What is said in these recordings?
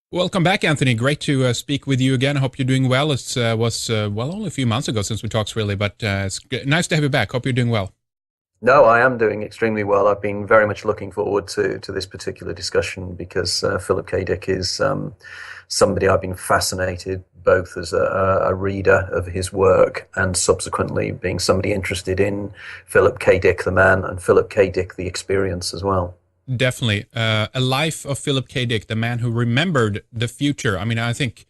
Welcome back, Anthony. Great to speak with you again. I hope you're doing well. It was, well, only a few months ago since we talked, really, but nice to have you back. Hope you're doing well. No, I am doing extremely well. I've been very much looking forward to this particular discussion because Philip K. Dick is somebody I've been fascinated both as a reader of his work and subsequently being somebody interested in Philip K. Dick the man and Philip K. Dick the experience as well. Definitely. A Life of Philip K. Dick, the man who remembered the future. I mean, I think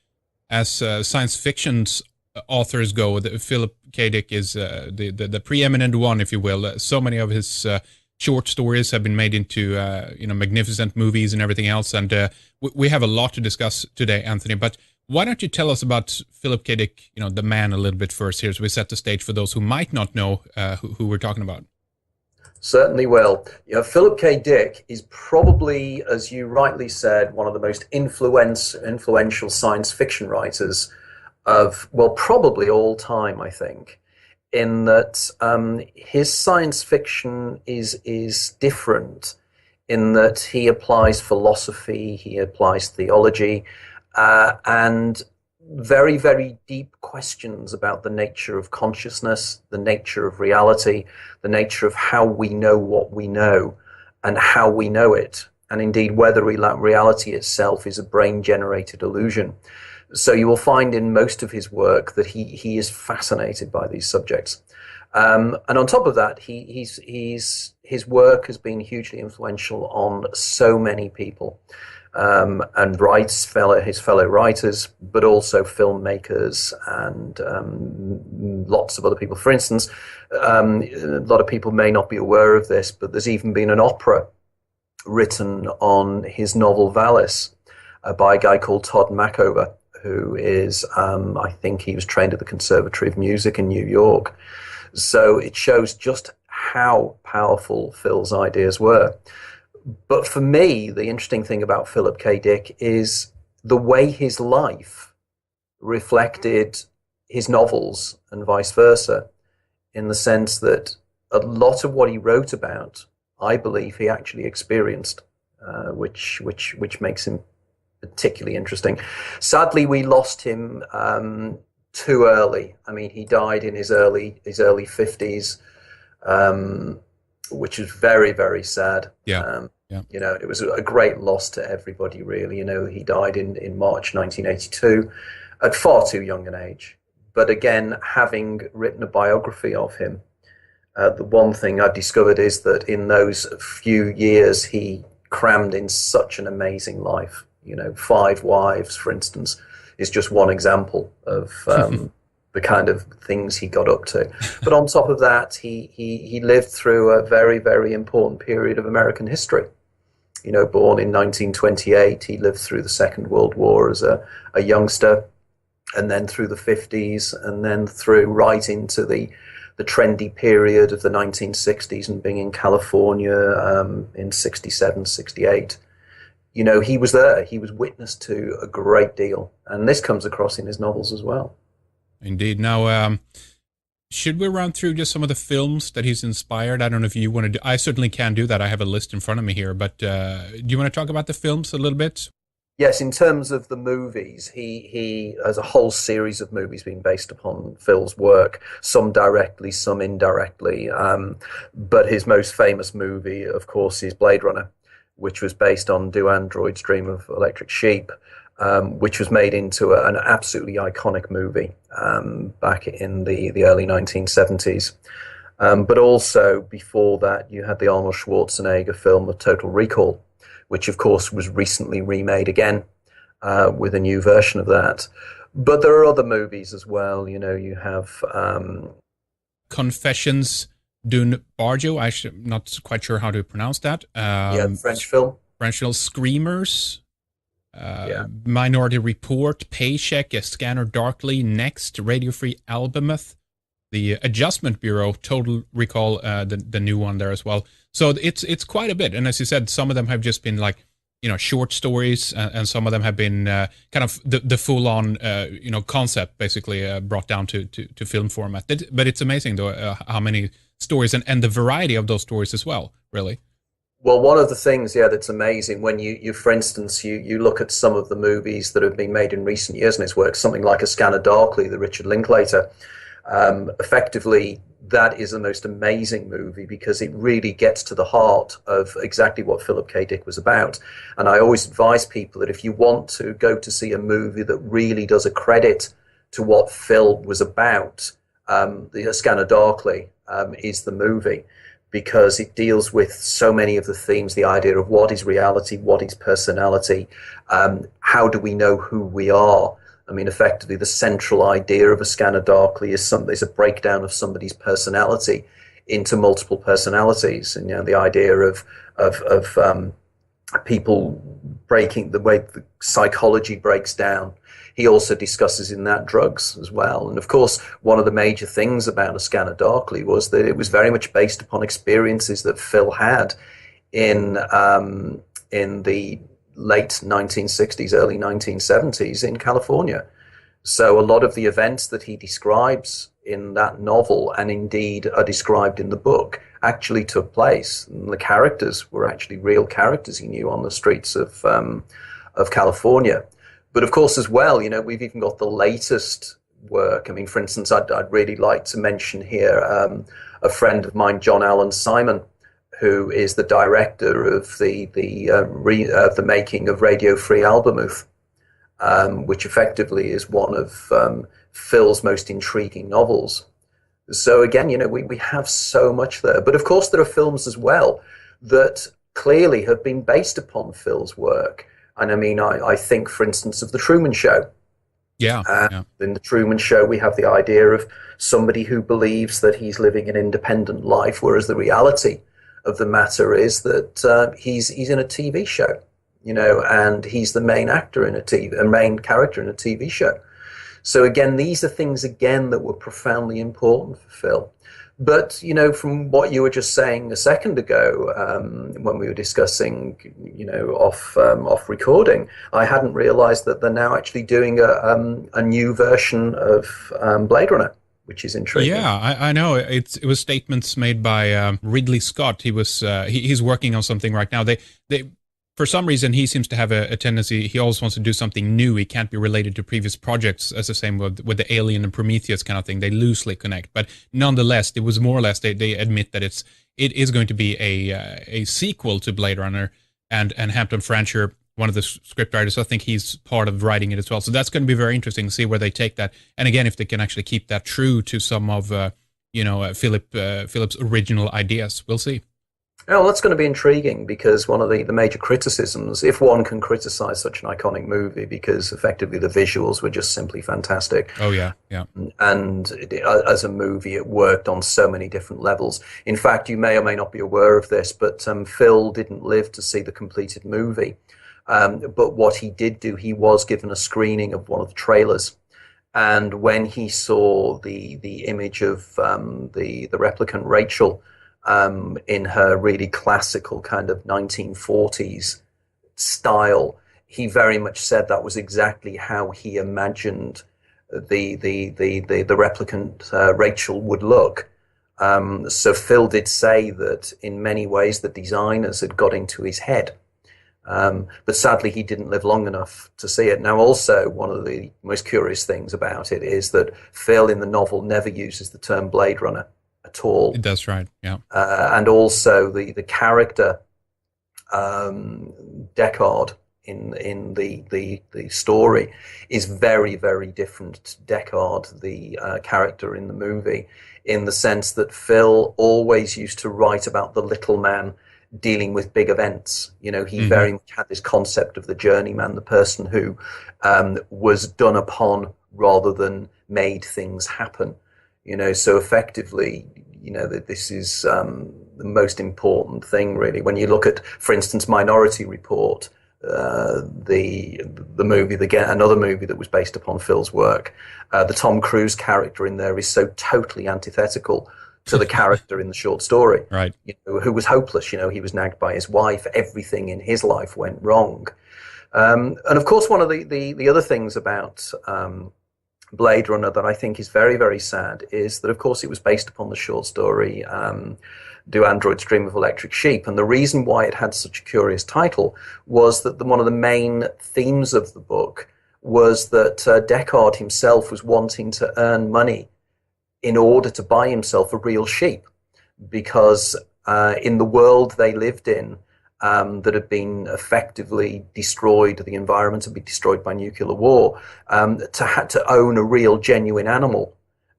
as science fiction's authors go, Philip K. Dick is the preeminent one, if you will. So many of his short stories have been made into magnificent movies and everything else, and we have a lot to discuss today, Anthony. But why don't you tell us about Philip K. Dick, the man, a little bit first here, so we set the stage for those who might not know who we're talking about. Certainly will. Philip K. Dick is probably, as you rightly said, one of the most influential science fiction writers of, well, probably all time, I think, in that his science fiction is different in that he applies philosophy, he applies theology, and very, very deep questions about the nature of consciousness, the nature of reality, the nature of how we know what we know and how we know it, and indeed whether reality itself is a brain-generated illusion. So you will find in most of his work that he is fascinated by these subjects. And on top of that, his work has been hugely influential on so many people. And writes his fellow writers, but also filmmakers and lots of other people. For instance, a lot of people may not be aware of this, but there's even been an opera written on his novel Valis by a guy called Todd Machover, who is, I think he was trained at the Conservatory of Music in New York. So it shows just how powerful Phil's ideas were. But for me, the interesting thing about Philip K. Dick is the way his life reflected his novels and vice versa, in the sense that a lot of what he wrote about, I believe he actually experienced, which makes him particularly interesting. Sadly, we lost him too early. I mean, he died in his early 50s, which is very, very sad. Yeah. Yeah. It was a great loss to everybody, really. He died in March 1982 at far too young an age. But again, having written a biography of him, the one thing I've discovered is that in those few years, he crammed in such an amazing life. 5 wives, for instance, is just one example of the kind of things he got up to. But on top of that, he lived through a very, very important period of American history. Born in 1928, he lived through the Second World War as a youngster, and then through the 50s, and then through right into the trendy period of the 1960s and being in California in 67, 68. He was there. He was witness to a great deal. And this comes across in his novels as well. Indeed. Now, should we run through just some of the films that he's inspired? I don't know if you want to do. I certainly can do that. I have a list in front of me here. But do you want to talk about the films a little bit? Yes, in terms of the movies, he has a whole series of movies being based upon Phil's work, some directly, some indirectly. But his most famous movie, of course, is Blade Runner, which was based on Do Androids Dream of Electric Sheep, which was made into an absolutely iconic movie back in the early 1970s. But also before that, you had the Arnold Schwarzenegger film of Total Recall, which of course was recently remade again with a new version of that. But there are other movies as well. You have Confessions d'un Barjo. I'm not quite sure how to pronounce that. French film. French film Screamers. Yeah. Minority Report, Paycheck, A Scanner Darkly, Next, Radio Free Albemuth, the Adjustment Bureau, Total Recall, the new one there as well. So it's quite a bit. And as you said, some of them have just been like, short stories, and some of them have been kind of the full-on, concept basically brought down to film format. But it's amazing, though, how many stories and the variety of those stories as well, really. Well, one of the things, yeah, that's amazing when for instance, you look at some of the movies that have been made in recent years in his work, something like A Scanner Darkly, the Richard Linklater. Effectively, that is the most amazing movie because it really gets to the heart of exactly what Philip K. Dick was about. And I always advise people that if you want to go to see a movie that really does a credit to what Phil was about, the Scanner Darkly is the movie because it deals with so many of the themes, the idea of what is reality, what is personality, how do we know who we are. I mean, effectively, the central idea of A Scanner Darkly is a breakdown of somebody's personality into multiple personalities, and the idea of people breaking the way the psychology breaks down. He also discusses in that drugs as well, and of course, one of the major things about A Scanner Darkly was that it was very much based upon experiences that Phil had in the late 1960s, early 1970s in California. So a lot of the events that he describes in that novel, and indeed are described in the book, actually took place. And the characters were actually real characters he knew on the streets of California. But of course, as well, we've even got the latest work. I mean, for instance, I'd really like to mention here a friend of mine, John Allen Simon, who is the director of the making of Radio Free Albemuth, which effectively is one of Phil's most intriguing novels. So again, we have so much there. But of course, there are films as well that clearly have been based upon Phil's work. And I mean, I think, for instance, of The Truman Show. Yeah. In The Truman Show, we have the idea of somebody who believes that he's living an independent life, whereas the reality of the matter is that he's in a TV show, and he's the main actor in a main character in a TV show. So again, these are things that were profoundly important for Phil. But from what you were just saying a second ago, when we were discussing, off recording, I hadn't realised that they're now actually doing a new version of Blade Runner, which is intriguing. Yeah, I know. It was statements made by Ridley Scott. He's working on something right now. They for some reason he seems to have a tendency. He always wants to do something new. He can't be related to previous projects, as the same with the Alien and Prometheus kind of thing. They loosely connect, but nonetheless, it was more or less they admit that it is going to be a sequel to Blade Runner, and Hampton Fancher, one of the script writers, I think he's part of writing it as well. So that's going to be very interesting to see where they take that. And again, if they can actually keep that true to some of Philip's original ideas, we'll see. Oh, that's going to be intriguing because one of the major criticisms, if one can criticize such an iconic movie, because effectively the visuals were just simply fantastic. Oh, yeah. And as a movie, it worked on so many different levels. In fact, you may or may not be aware of this, but Phil didn't live to see the completed movie. But what he did do, he was given a screening of one of the trailers. And when he saw the image of the replicant Rachel, in her really classical kind of 1940s style, he very much said that was exactly how he imagined the replicant Rachel would look. So Phil did say that in many ways the designers had got into his head. But sadly, he didn't live long enough to see it. Now, also, one of the most curious things about it is that Phil in the novel never uses the term Blade Runner at all. It does, right? Yeah. And also the character Deckard in the story is very, very different to Deckard, the character in the movie, in the sense that Phil always used to write about the little man dealing with big events. He very much had this concept of the journeyman, the person who was done upon rather than made things happen. So effectively, that this is the most important thing, really. When you look at, for instance, Minority Report, the movie, another movie that was based upon Phil's work, the Tom Cruise character in there is so totally antithetical to the character in the short story, right? Who was hopeless. He was nagged by his wife. Everything in his life went wrong. And of course, one of the other things about Blade Runner that I think is very, very sad is that, of course, it was based upon the short story Do Androids Dream of Electric Sheep? And the reason why it had such a curious title was that one of the main themes of the book was that Descartes himself was wanting to earn money in order to buy himself a real sheep, because in the world they lived in, that had been effectively destroyed, the environment had been destroyed by nuclear war, to own a real, genuine animal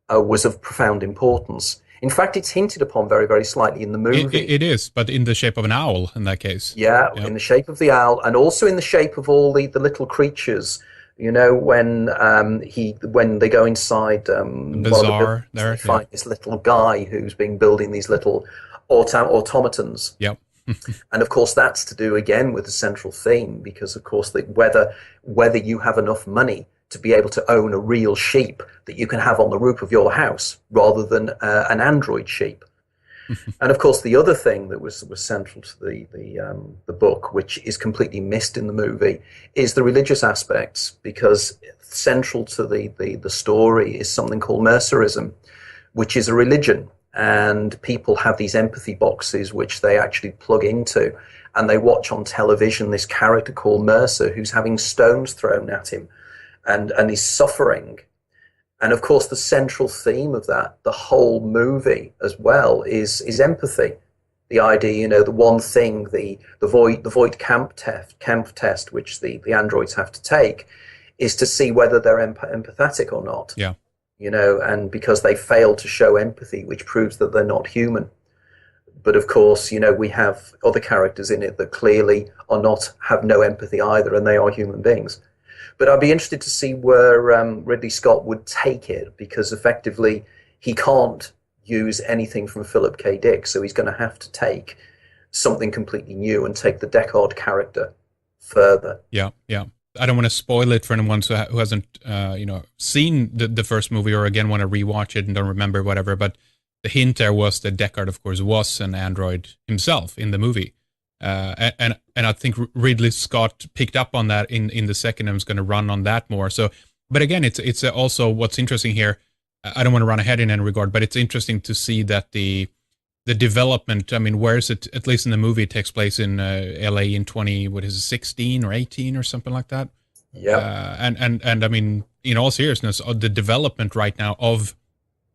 was of profound importance. In fact, it's hinted upon very, very slightly in the movie. It is, but in the shape of an owl in that case. Yeah, in the shape of the owl, and also in the shape of all the little creatures. You know, when they go inside the bazaar they find this little guy who's been building these little automatons. Yep. And of course, that's to do again with the central theme, because of course, whether you have enough money to be able to own a real sheep that you can have on the roof of your house rather than an android sheep. And of course, the other thing that was central to the book, which is completely missed in the movie, is the religious aspects, because central to the story is something called Mercerism, which is a religion. And people have these empathy boxes which they actually plug into, and they watch on television this character called Mercer who's having stones thrown at him, and he's suffering. And of course, the central theme of that, the whole movie as well, is empathy. The idea, you know, the one thing, the Voight Camp test, which the androids have to take, is to see whether they're empathetic or not. Yeah. You know, and because they fail to show empathy, which proves that they're not human. But of course, you know, we have other characters in it that clearly have no empathy either, and they are human beings. But I'd be interested to see where Ridley Scott would take it, because effectively he can't use anything from Philip K. Dick, so he's going to have to take something completely new and take the Descartes character further. Yeah, yeah. I don't want to spoil it for anyone who hasn't, seen the first movie, or again want to rewatch it and don't remember whatever. But the hint there was that Descartes, of course, was an android himself in the movie, and I think Ridley Scott picked up on that in the second and was going to run on that more. So, but again, it's also what's interesting here. I don't want to run ahead in any regard, but it's interesting to see that the development, I mean, where is it, at least in the movie, it takes place in LA in 16 or 18 or something like that. Yeah. And I mean, in all seriousness, the development right now of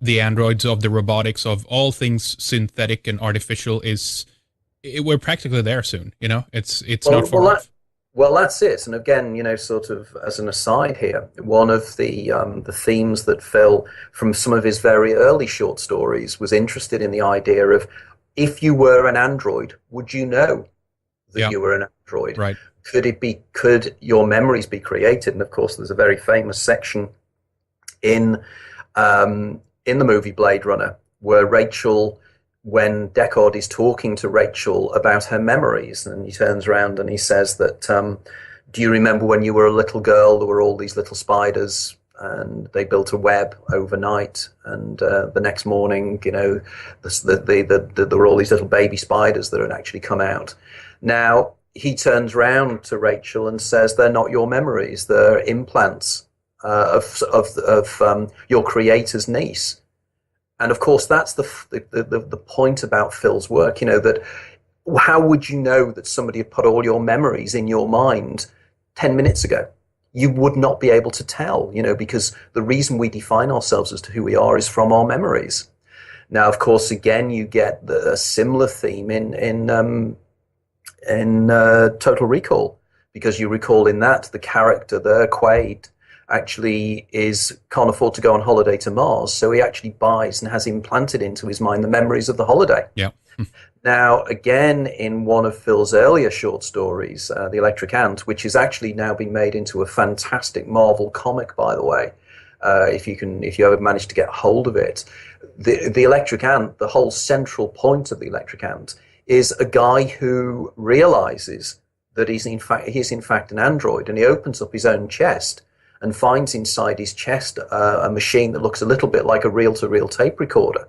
the androids, of the robotics, of all things synthetic and artificial we're practically there soon, you know, it's not far off. Well, that's it. And again, you know, sort of as an aside here, one of the themes that Phil, from some of his very early short stories, was interested in the idea of, if you were an android, would you know that you were an android? Right. Could your memories be created? And of course, there's a very famous section in the movie Blade Runner where Rachel, when Descartes is talking to Rachel about her memories, and he turns around and he says that, do you remember when you were a little girl, there were all these little spiders and they built a web overnight, and the next morning, you know, there were all these little baby spiders that had actually come out. Now, he turns around to Rachel and says, they're not your memories, they're implants of your creator's niece. And of course, that's the point about Phil's work, you know, that how would you know that somebody had put all your memories in your mind 10 minutes ago? You would not be able to tell, you know, because the reason we define ourselves as to who we are is from our memories. Now, of course, again, you get a similar theme in Total Recall, because you recall in that the character there, Quaid, actually can't afford to go on holiday to Mars, so he actually buys and has implanted into his mind the memories of the holiday. Yeah. Now, again, in one of Phil's earlier short stories, The Electric Ant, which is actually now been made into a fantastic Marvel comic, by the way, if you ever manage to get hold of it. The Electric Ant, the whole central point of The Electric Ant, is a guy who realizes that he's in fact an android, and he opens up his own chest and finds inside his chest a machine that looks a little bit like a reel-to-reel tape recorder.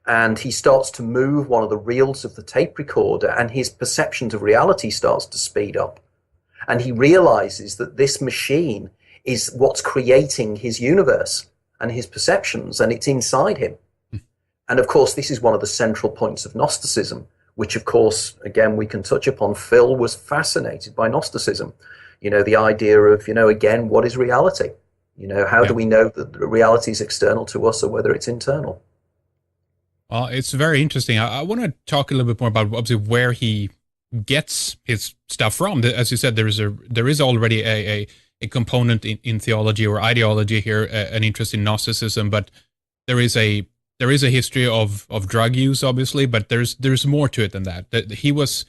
And he starts to move one of the reels of the tape recorder, and his perception of reality starts to speed up. And he realizes that this machine is what's creating his universe and his perceptions, and it's inside him. And of course, this is one of the central points of Gnosticism, which, of course, again, we can touch upon. Phil was fascinated by Gnosticism. The idea of, again, what is reality? How do Yeah. we know that reality is external to us or whether it's internal? Well, it's very interesting. I want to talk a little bit more about obviously where he gets his stuff from. As you said, there is already a component in theology or ideology here, an interest in Gnosticism, but there is a history of drug use, obviously, but there's more to it than that. That he was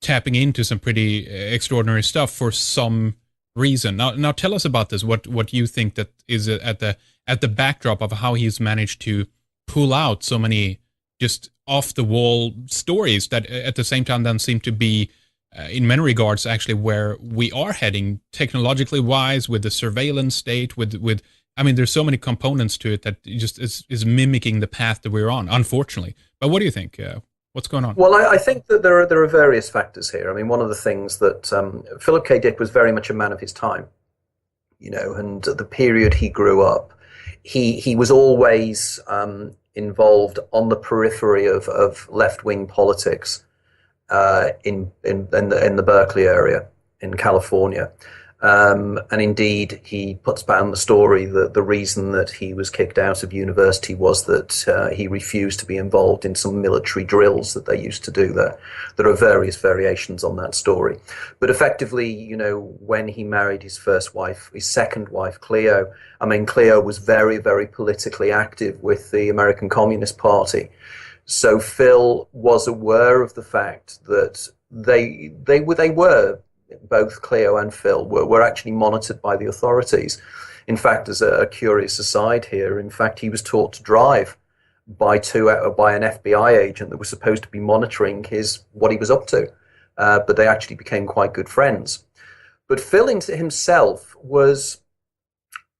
tapping into some pretty extraordinary stuff for some reason. Now tell us about this. What you think that is at the backdrop of how he's managed to pull out so many just off the wall stories that at the same time then seem to be in many regards actually where we are heading technologically wise, with the surveillance state, with I mean, there's so many components to it that just is mimicking the path that we're on, unfortunately. But what do you think? What's going on? Well, I think that there are various factors here. I mean, one of the things that Philip K. Dick was very much a man of his time, and the period he grew up, he was always involved on the periphery of left wing politics in the Berkeley area in California. And indeed, he puts down the story that the reason that he was kicked out of university was that he refused to be involved in some military drills that they used to do there. There are various variations on that story. But effectively, when he married his second wife, Cleo, I mean, Cleo was very, very politically active with the American Communist Party. So Phil was aware of the fact that they were both Cleo and Phil were actually monitored by the authorities. In fact, as a curious aside here, in fact, he was taught to drive by an FBI agent that was supposed to be monitoring what he was up to. But they actually became quite good friends. But Phil himself was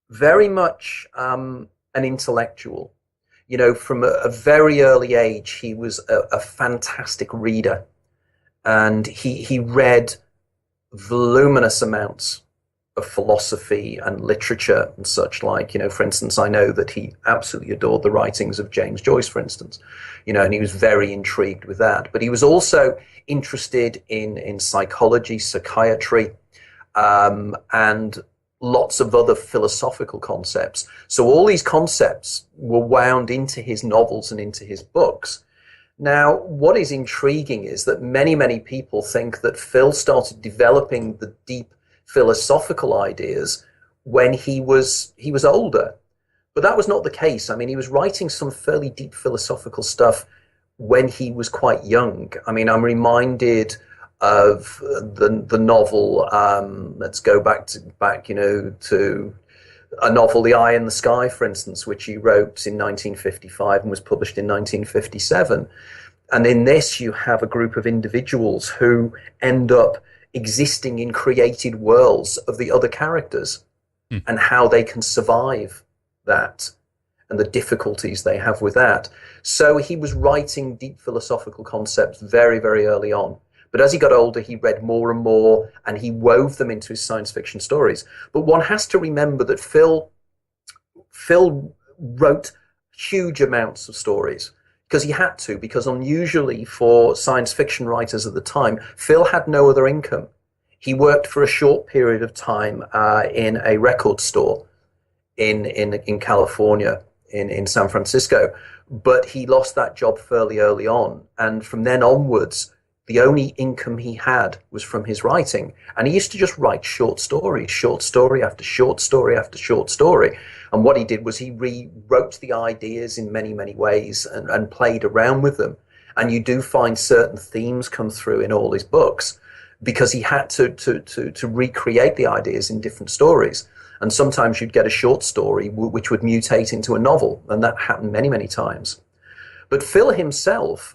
very much an intellectual. From a very early age, he was a fantastic reader, and he read voluminous amounts of philosophy and literature and such like. For instance, I know that he absolutely adored the writings of James Joyce, for instance, and he was very intrigued with that. But he was also interested in psychology, psychiatry, and lots of other philosophical concepts. So all these concepts were wound into his novels and into his books. Now, what is intriguing is that many, many people think that Phil started developing the deep philosophical ideas when he was older. But that was not the case. I mean, he was writing some fairly deep philosophical stuff when he was quite young. I mean, I'm reminded of the novel, let's go back to a novel, The Eye in the Sky, for instance, which he wrote in 1955 and was published in 1957. And in this, you have a group of individuals who end up existing in created worlds of the other characters and how they can survive that and the difficulties they have with that. So he was writing deep philosophical concepts very, very early on. But as he got older, he read more and more, and he wove them into his science fiction stories. But one has to remember that Phil wrote huge amounts of stories because he had to, because unusually for science fiction writers at the time, Phil had no other income. He worked for a short period of time in a record store in California, in San Francisco, but he lost that job fairly early on. And from then onwards, the only income he had was from his writing. And he used to just write short story after short story after short story. And what he did was he rewrote the ideas in many, many ways and played around with them. And you do find certain themes come through in all his books because he had to recreate the ideas in different stories. And sometimes you'd get a short story which would mutate into a novel. And that happened many, many times. But Phil himself,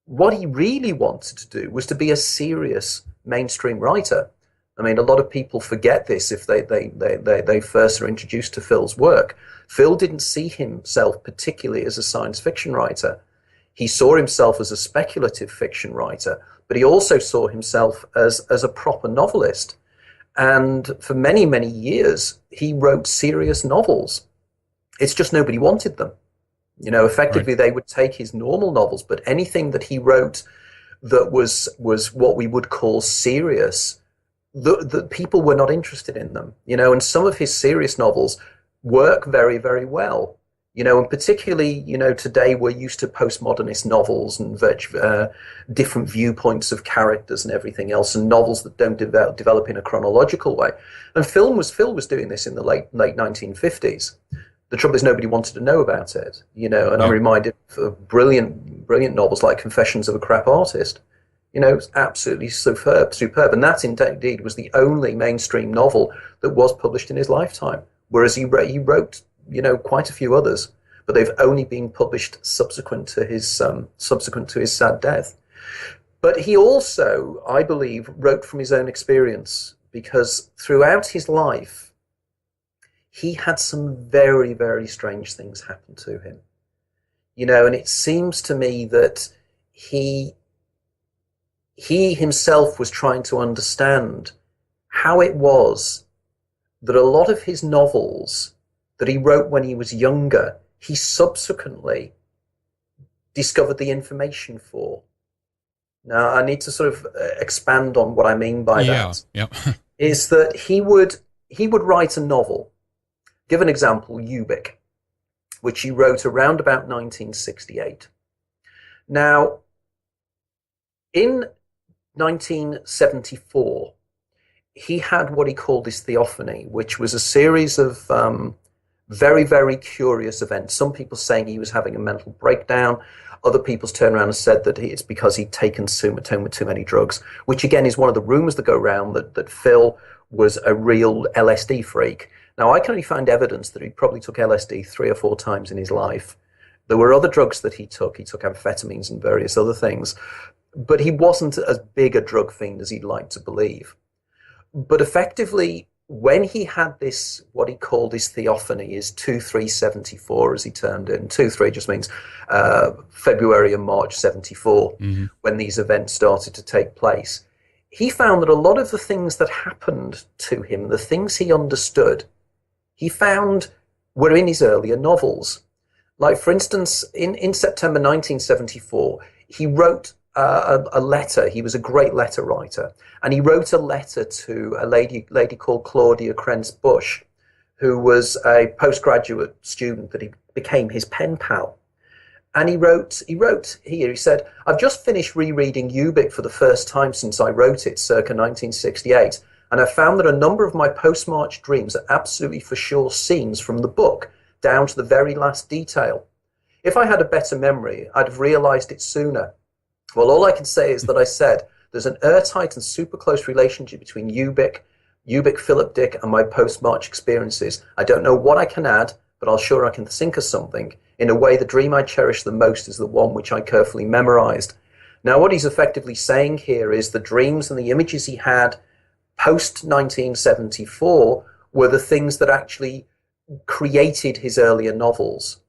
what he really wanted to do was to be a serious mainstream writer. I mean, a lot of people forget this if they first are introduced to Phil's work. Phil didn't see himself particularly as a science fiction writer. He saw himself as a speculative fiction writer, but he also saw himself as a proper novelist. And for many, many years, he wrote serious novels. It's just nobody wanted them. You know, Right. effectively they would take his normal novels, but anything that he wrote that was what we would call serious, the people were not interested in them. You know, and some of his serious novels work very, very well. You know, and particularly, you know, today we're used to postmodernist novels and different viewpoints of characters and everything else, and novels that don't develop in a chronological way. And Phil was doing this in the late 1950s. The trouble is nobody wanted to know about it, you know. And I'm Yeah. reminded of brilliant novels like Confessions of a Crap Artist. You know, it's absolutely superb. And that indeed was the only mainstream novel that was published in his lifetime. Whereas he wrote, you know, quite a few others, but they've only been published subsequent to his sad death. But he also, I believe, wrote from his own experience, because throughout his life, he had some very, very strange things happen to him. You know, and it seems to me that he himself was trying to understand how it was that a lot of his novels that he wrote when he was younger, he subsequently discovered the information for. Now, I need to sort of expand on what I mean by Yeah. that. Yeah. Is that he would write a novel. Give an example, Ubik, which he wrote around about 1968. Now, in 1974, he had what he called his theophany, which was a series of very, very curious events. Some people saying he was having a mental breakdown. Other people's turned around and said that it's because he'd taken Sumatone with too many drugs, which again is one of the rumors that go around that Phil was a real LSD freak. Now, I can only find evidence that he probably took LSD 3 or 4 times in his life. There were other drugs that he took. He took amphetamines and various other things, but he wasn't as big a drug fiend as he'd like to believe. But effectively, when he had this, what he called his theophany, is 2/3/74, as he termed it. And 2/3 just means February and March 74, Hmm. when these events started to take place. He found that a lot of the things that happened to him, the things he understood, he found were in his earlier novels. Like, for instance, in September 1974, he wrote a letter. He was a great letter writer. And he wrote a letter to a lady called Claudia Krentz Bush, who was a postgraduate student that he became his pen pal. And he said, I've just finished rereading Ubik for the first time since I wrote it, circa 1968. And I found that a number of my post-March dreams are absolutely for sure scenes from the book, down to the very last detail. If I had a better memory, I'd have realized it sooner. Well, all I can say is that I said there's an airtight and super close relationship between Ubik, Philip Dick, and my post-March experiences. I don't know what I can add, but I'll sure I can think of something. In a way, the dream I cherish the most is the one which I carefully memorized. Now, what he's effectively saying here is the dreams and the images he had post-1974 were the things that actually created his earlier novels.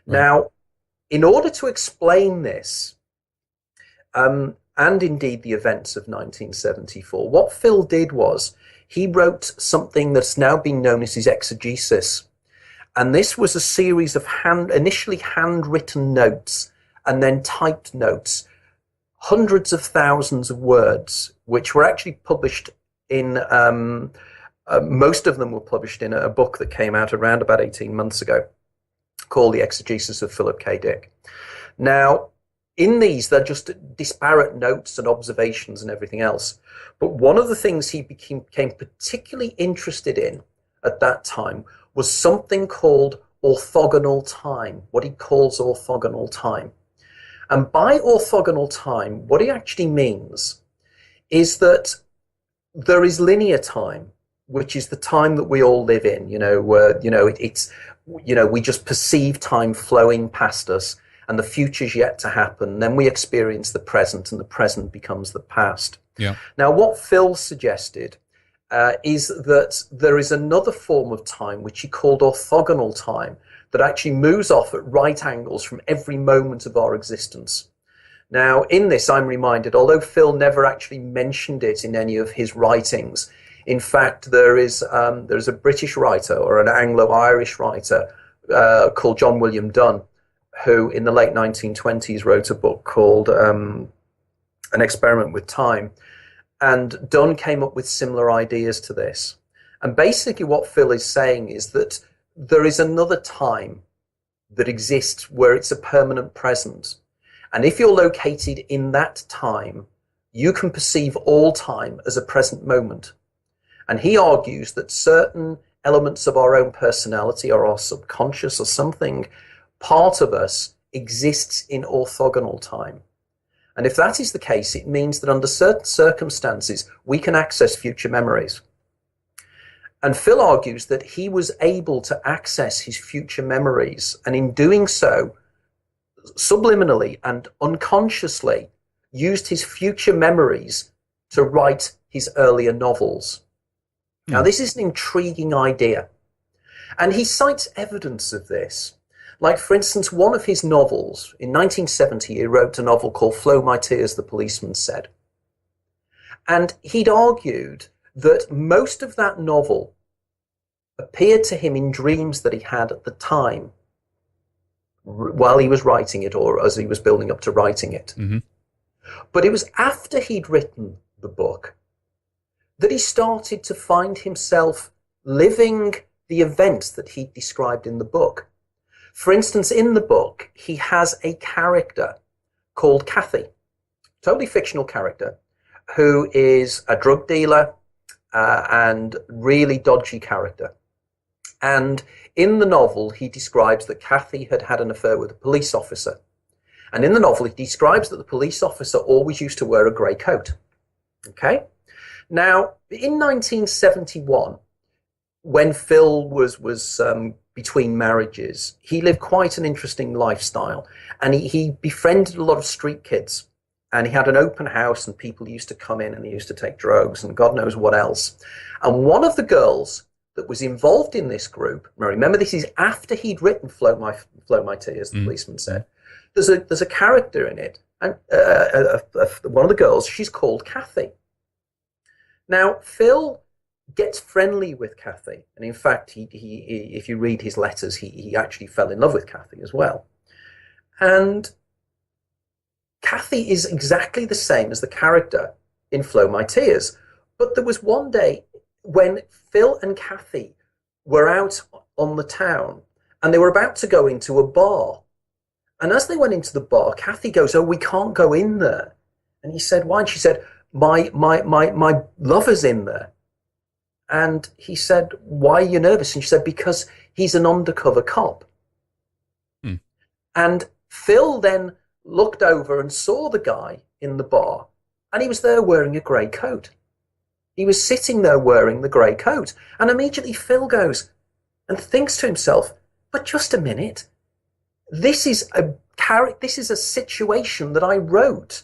Right. Now, in order to explain this, and indeed the events of 1974, what Phil did was he wrote something that's now been known as his exegesis. And this was a series of initially handwritten notes and then typed notes, hundreds of thousands of words, which were actually published in, most of them were published in a book that came out around about 18 months ago called The Exegesis of Philip K. Dick. Now, in these, they're just disparate notes and observations and everything else. But one of the things he became particularly interested in at that time was something called orthogonal time, what he calls orthogonal time. And by orthogonal time, what he actually means is that there is linear time, which is the time that we all live in, where, we just perceive time flowing past us, and the future's yet to happen. Then we experience the present, and the present becomes the past. Yeah. Now, what Phil suggested is that there is another form of time, which he called orthogonal time, that actually moves off at right angles from every moment of our existence. Now, in this, I'm reminded, although Phil never actually mentioned it in any of his writings, in fact, there's a British writer or an Anglo-Irish writer called John William Dunn, who in the late 1920s wrote a book called An Experiment with Time. And Dunn came up with similar ideas to this. And basically what Phil is saying is that there is another time that exists where it's a permanent present. And if you're located in that time, you can perceive all time as a present moment. And he argues that certain elements of our own personality or our subconscious or something, part of us exists in orthogonal time. And if that is the case, it means that under certain circumstances, we can access future memories. And Phil argues that he was able to access his future memories, and in doing so, subliminally and unconsciously, used his future memories to write his earlier novels. Now, this is an intriguing idea. And he cites evidence of this. Like, for instance, one of his novels, in 1970, he wrote a novel called Flow My Tears, the Policeman Said. And he'd argued that most of that novel appeared to him in dreams that he had at the time while he was writing it or as he was building up to writing it. Mm-hmm. But it was after he'd written the book that he started to find himself living the events that he described in the book. For instance, in the book, he has a character called Kathy, totally fictional character, who is a drug dealer and really dodgy character. And in the novel, he describes that Kathy had had an affair with a police officer. And in the novel, he describes that the police officer always used to wear a grey coat. Okay? Now, in 1971, when Phil was between marriages, he lived quite an interesting lifestyle. And he befriended a lot of street kids. And he had an open house, and people used to come in and they used to take drugs and God knows what else. And one of the girls that was involved in this group, now remember this is after he'd written Flow My Tears, the policeman said, there's a character in it, and one of the girls, she's called Kathy. Now, Phil gets friendly with Kathy, and in fact, he if you read his letters, he actually fell in love with Kathy as well. And Kathy is exactly the same as the character in Flow My Tears. But there was one day when Phil and Kathy were out on the town, and they were about to go into a bar. And as they went into the bar, Kathy goes, "Oh, we can't go in there." And he said, "Why?" And she said, my lover's in there." And he said, "Why are you nervous?" And she said, "Because he's an undercover cop." And Phil then looked over and saw the guy in the bar, and he was there wearing a grey coat. He was sitting there wearing the grey coat. And immediately Phil goes and thinks to himself, "But just a minute, this is a situation that I wrote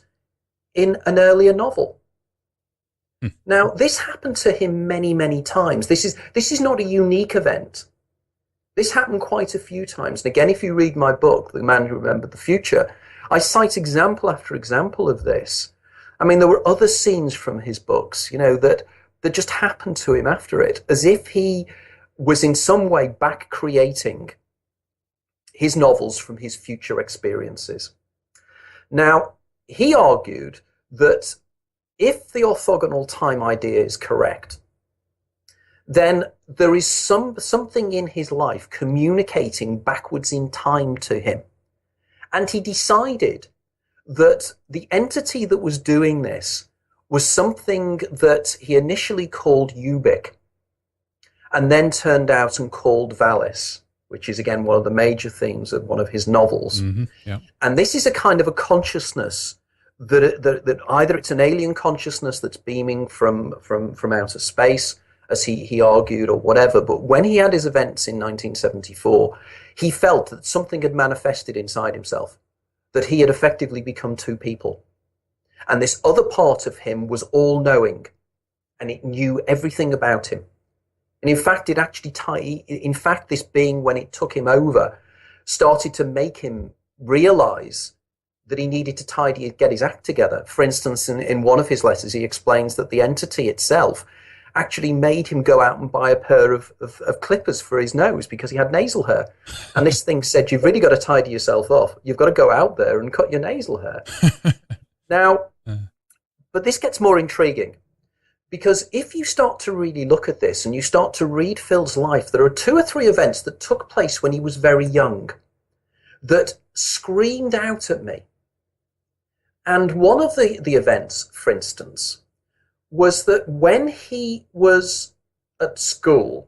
in an earlier novel." Now, this happened to him many, many times. This is not a unique event. This happened quite a few times. And again, if you read my book, The Man Who Remembered the Future, I cite example after example of this. I mean, there were other scenes from his books, that just happened to him after it, as if he was in some way back creating his novels from his future experiences. Now, he argued that if the orthogonal time idea is correct, then there is something in his life communicating backwards in time to him. And he decided that the entity that was doing this was something that he initially called Ubik, and then turned out and called Valis, which is again one of the major themes of one of his novels. Yeah. And this is a kind of a consciousness that either it's an alien consciousness that's beaming from outer space, as he argued, or whatever. But when he had his events in 1974, he felt that something had manifested inside himself, that he had effectively become two people. And this other part of him was all-knowing, and it knew everything about him. And in fact, this being, when it took him over, started to make him realize that he needed to get his act together. For instance, in one of his letters, he explains that the entity itself actually made him go out and buy a pair of clippers for his nose because he had nasal hair. And this thing said, you've really got to tidy yourself off. You've got to go out there and cut your nasal hair. Now, but this gets more intriguing, because if you start to really look at this and you start to read Phil's life, there are 2 or 3 events that took place when he was very young that screamed out at me. And one of the events, for instance, was that when he was at school,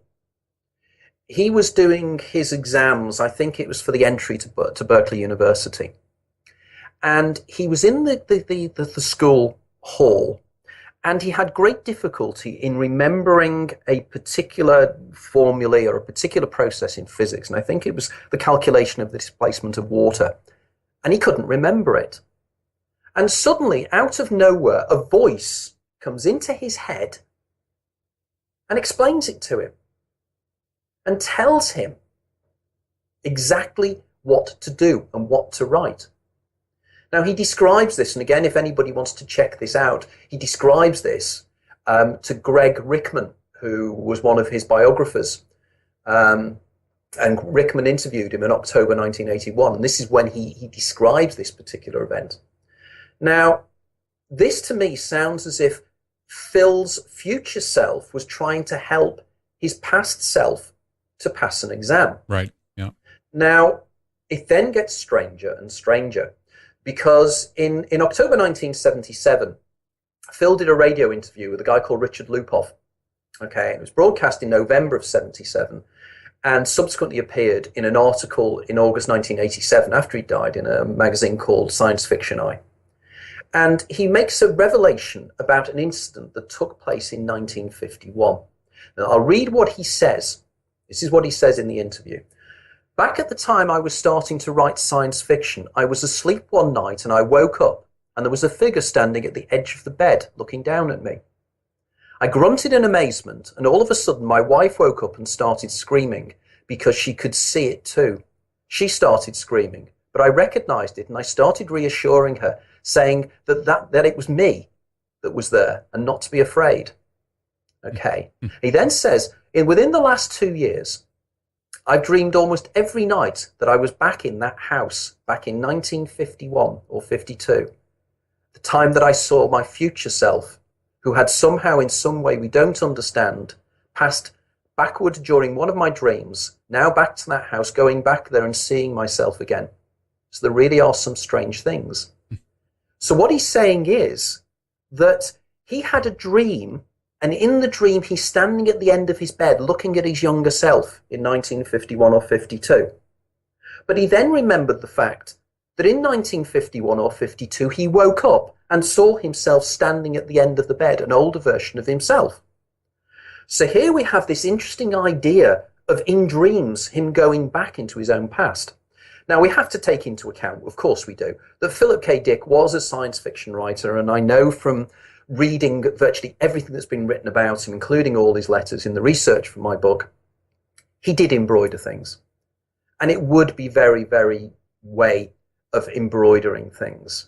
he was doing his exams. I think it was for the entry to Berkeley University. And he was in the school hall, and he had great difficulty in remembering a particular formulae or a particular process in physics. And I think it was the calculation of the displacement of water. And he couldn't remember it. And suddenly, out of nowhere, a voice comes into his head and explains it to him and tells him exactly what to do and what to write. Now, he describes this, and again, if anybody wants to check this out, he describes this to Greg Rickman, who was one of his biographers. And Rickman interviewed him in October 1981, and this is when he describes this particular event. Now, this to me sounds as if Phil's future self was trying to help his past self to pass an exam. Right, yeah. Now, it then gets stranger and stranger, because in October 1977, Phil did a radio interview with a guy called Richard Lupoff. Okay, it was broadcast in November of 77 and subsequently appeared in an article in August 1987 after he died in a magazine called Science Fiction Eye. And he makes a revelation about an incident that took place in 1951. Now, I'll read what he says. This is what he says in the interview. Back at the time I was starting to write science fiction, I was asleep one night and I woke up and there was a figure standing at the edge of the bed looking down at me. I grunted in amazement, and all of a sudden my wife woke up and started screaming because she could see it too. She started screaming, but I recognized it and I started reassuring her, saying that it was me that was there and not to be afraid. Okay. He then says, within the last 2 years, I've dreamed almost every night that I was back in that house back in 1951 or 52, the time that I saw my future self, who had somehow in some way we don't understand, passed backward during one of my dreams, now back to that house, going back there and seeing myself again. So there really are some strange things. So what he's saying is that he had a dream, and in the dream he's standing at the end of his bed looking at his younger self in 1951 or 52. But he then remembered the fact that in 1951 or 52 he woke up and saw himself standing at the end of the bed, an older version of himself. So here we have this interesting idea of, in dreams, him going back into his own past. Now, we have to take into account, of course we do, that Philip K. Dick was a science fiction writer, and I know from reading virtually everything that's been written about him, including all his letters in the research for my book, he did embroider things. And it would be very, very way of embroidering things.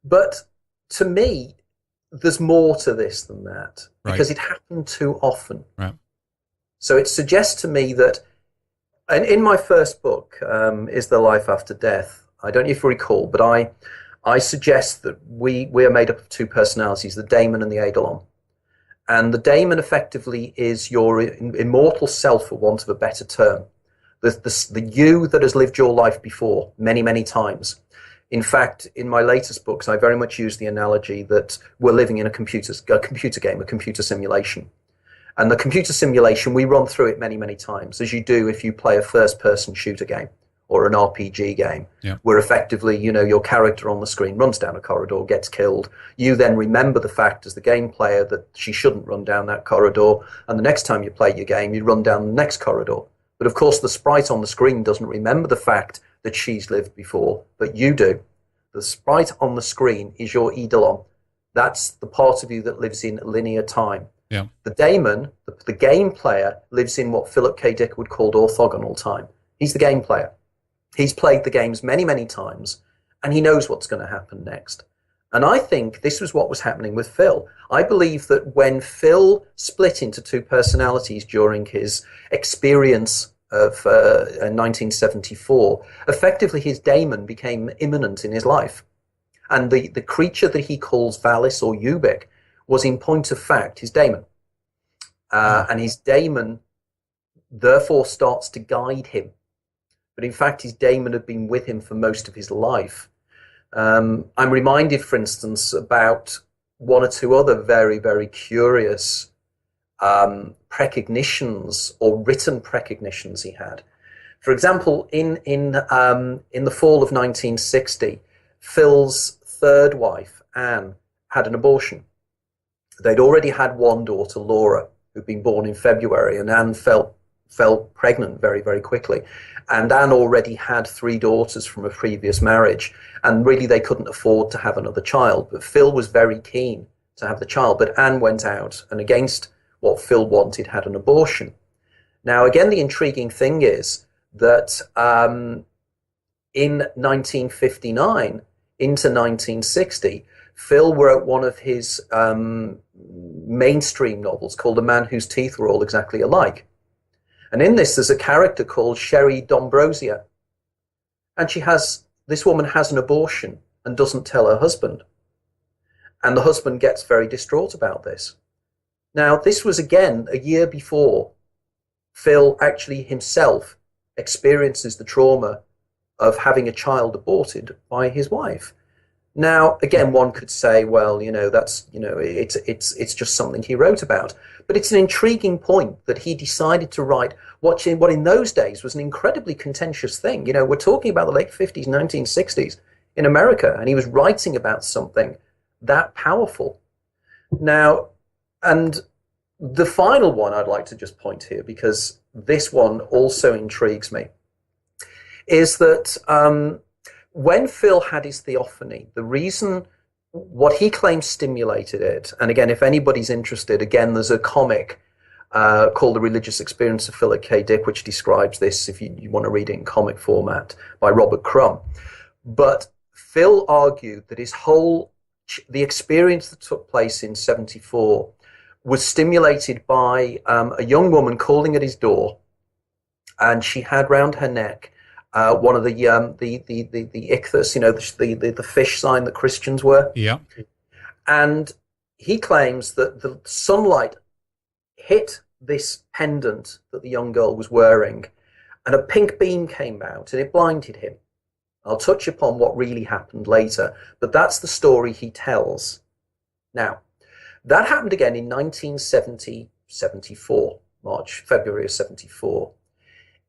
But to me, there's more to this than that, because it happened too often. Right. So it suggests to me that, and in my first book, Is There Life After Death, I don't know if you recall, but I suggest that we are made up of 2 personalities, the daemon and the eidolon. And the daemon effectively is your immortal self, for want of a better term. The you that has lived your life before many, many times. In fact, in my latest books, I very much use the analogy that we're living in a computer game, a computer simulation. And the computer simulation, we run through it many, many times, as you do if you play a first-person shooter game or an RPG game, where effectively, your character on the screen runs down a corridor, gets killed. You then remember the fact as the game player that she shouldn't run down that corridor, and the next time you play your game, you run down the next corridor. But of course, the sprite on the screen doesn't remember the fact that she's lived before, but you do. The sprite on the screen is your eidolon. That's the part of you that lives in linear time. Yeah. The daemon, the game player, lives in what Philip K. Dick would call orthogonal time. He's the game player. He's played the games many, many times, and he knows what's going to happen next. And I think this was what was happening with Phil. I believe that when Phil split into two personalities during his experience of 1974, effectively his daemon became imminent in his life. And the creature that he calls Valis or Ubik was, in point of fact, his daemon. And his daemon therefore starts to guide him. But in fact, his daemon had been with him for most of his life. I'm reminded, for instance, about one or two other very, very curious precognitions or written precognitions he had. For example, in the fall of 1960, Phil's third wife, Anne, had an abortion. They'd already had one daughter, Laura, who'd been born in February, and Anne fell pregnant very, very quickly. And Anne already had three daughters from a previous marriage, and really they couldn't afford to have another child. But Phil was very keen to have the child, but Anne went out and, against what Phil wanted, had an abortion. Now, again, the intriguing thing is that in 1959 into 1960, Phil wrote one of his mainstream novels called A Man Whose Teeth Were All Exactly Alike. And in this, there's a character called Sherry Dombrosia. And this woman has an abortion and doesn't tell her husband. And the husband gets very distraught about this. Now, this was, again, a year before Phil actually himself experiences the trauma of having a child aborted by his wife. Now, again, one could say, well, it's just something he wrote about. But it's an intriguing point that he decided to write what in those days was an incredibly contentious thing. We're talking about the late 50s, 1960s in America, and he was writing about something that powerful. Now, and the final one I'd like to just point here, because this one also intrigues me, is that when Phil had his theophany, the reason what he claims stimulated it, and again, if anybody's interested, again, there's a comic called The Religious Experience of Philip K. Dick, which describes this, if you want to read it in comic format, by Robert Crumb. But Phil argued that the experience that took place in 74 was stimulated by a young woman calling at his door, and she had round her neck one of the ichthus, the fish sign that Christians wear. Yeah. And he claims that the sunlight hit this pendant that the young girl was wearing, and a pink beam came out, and it blinded him. I'll touch upon what really happened later, but that's the story he tells. Now, that happened again in 1974, February of 74.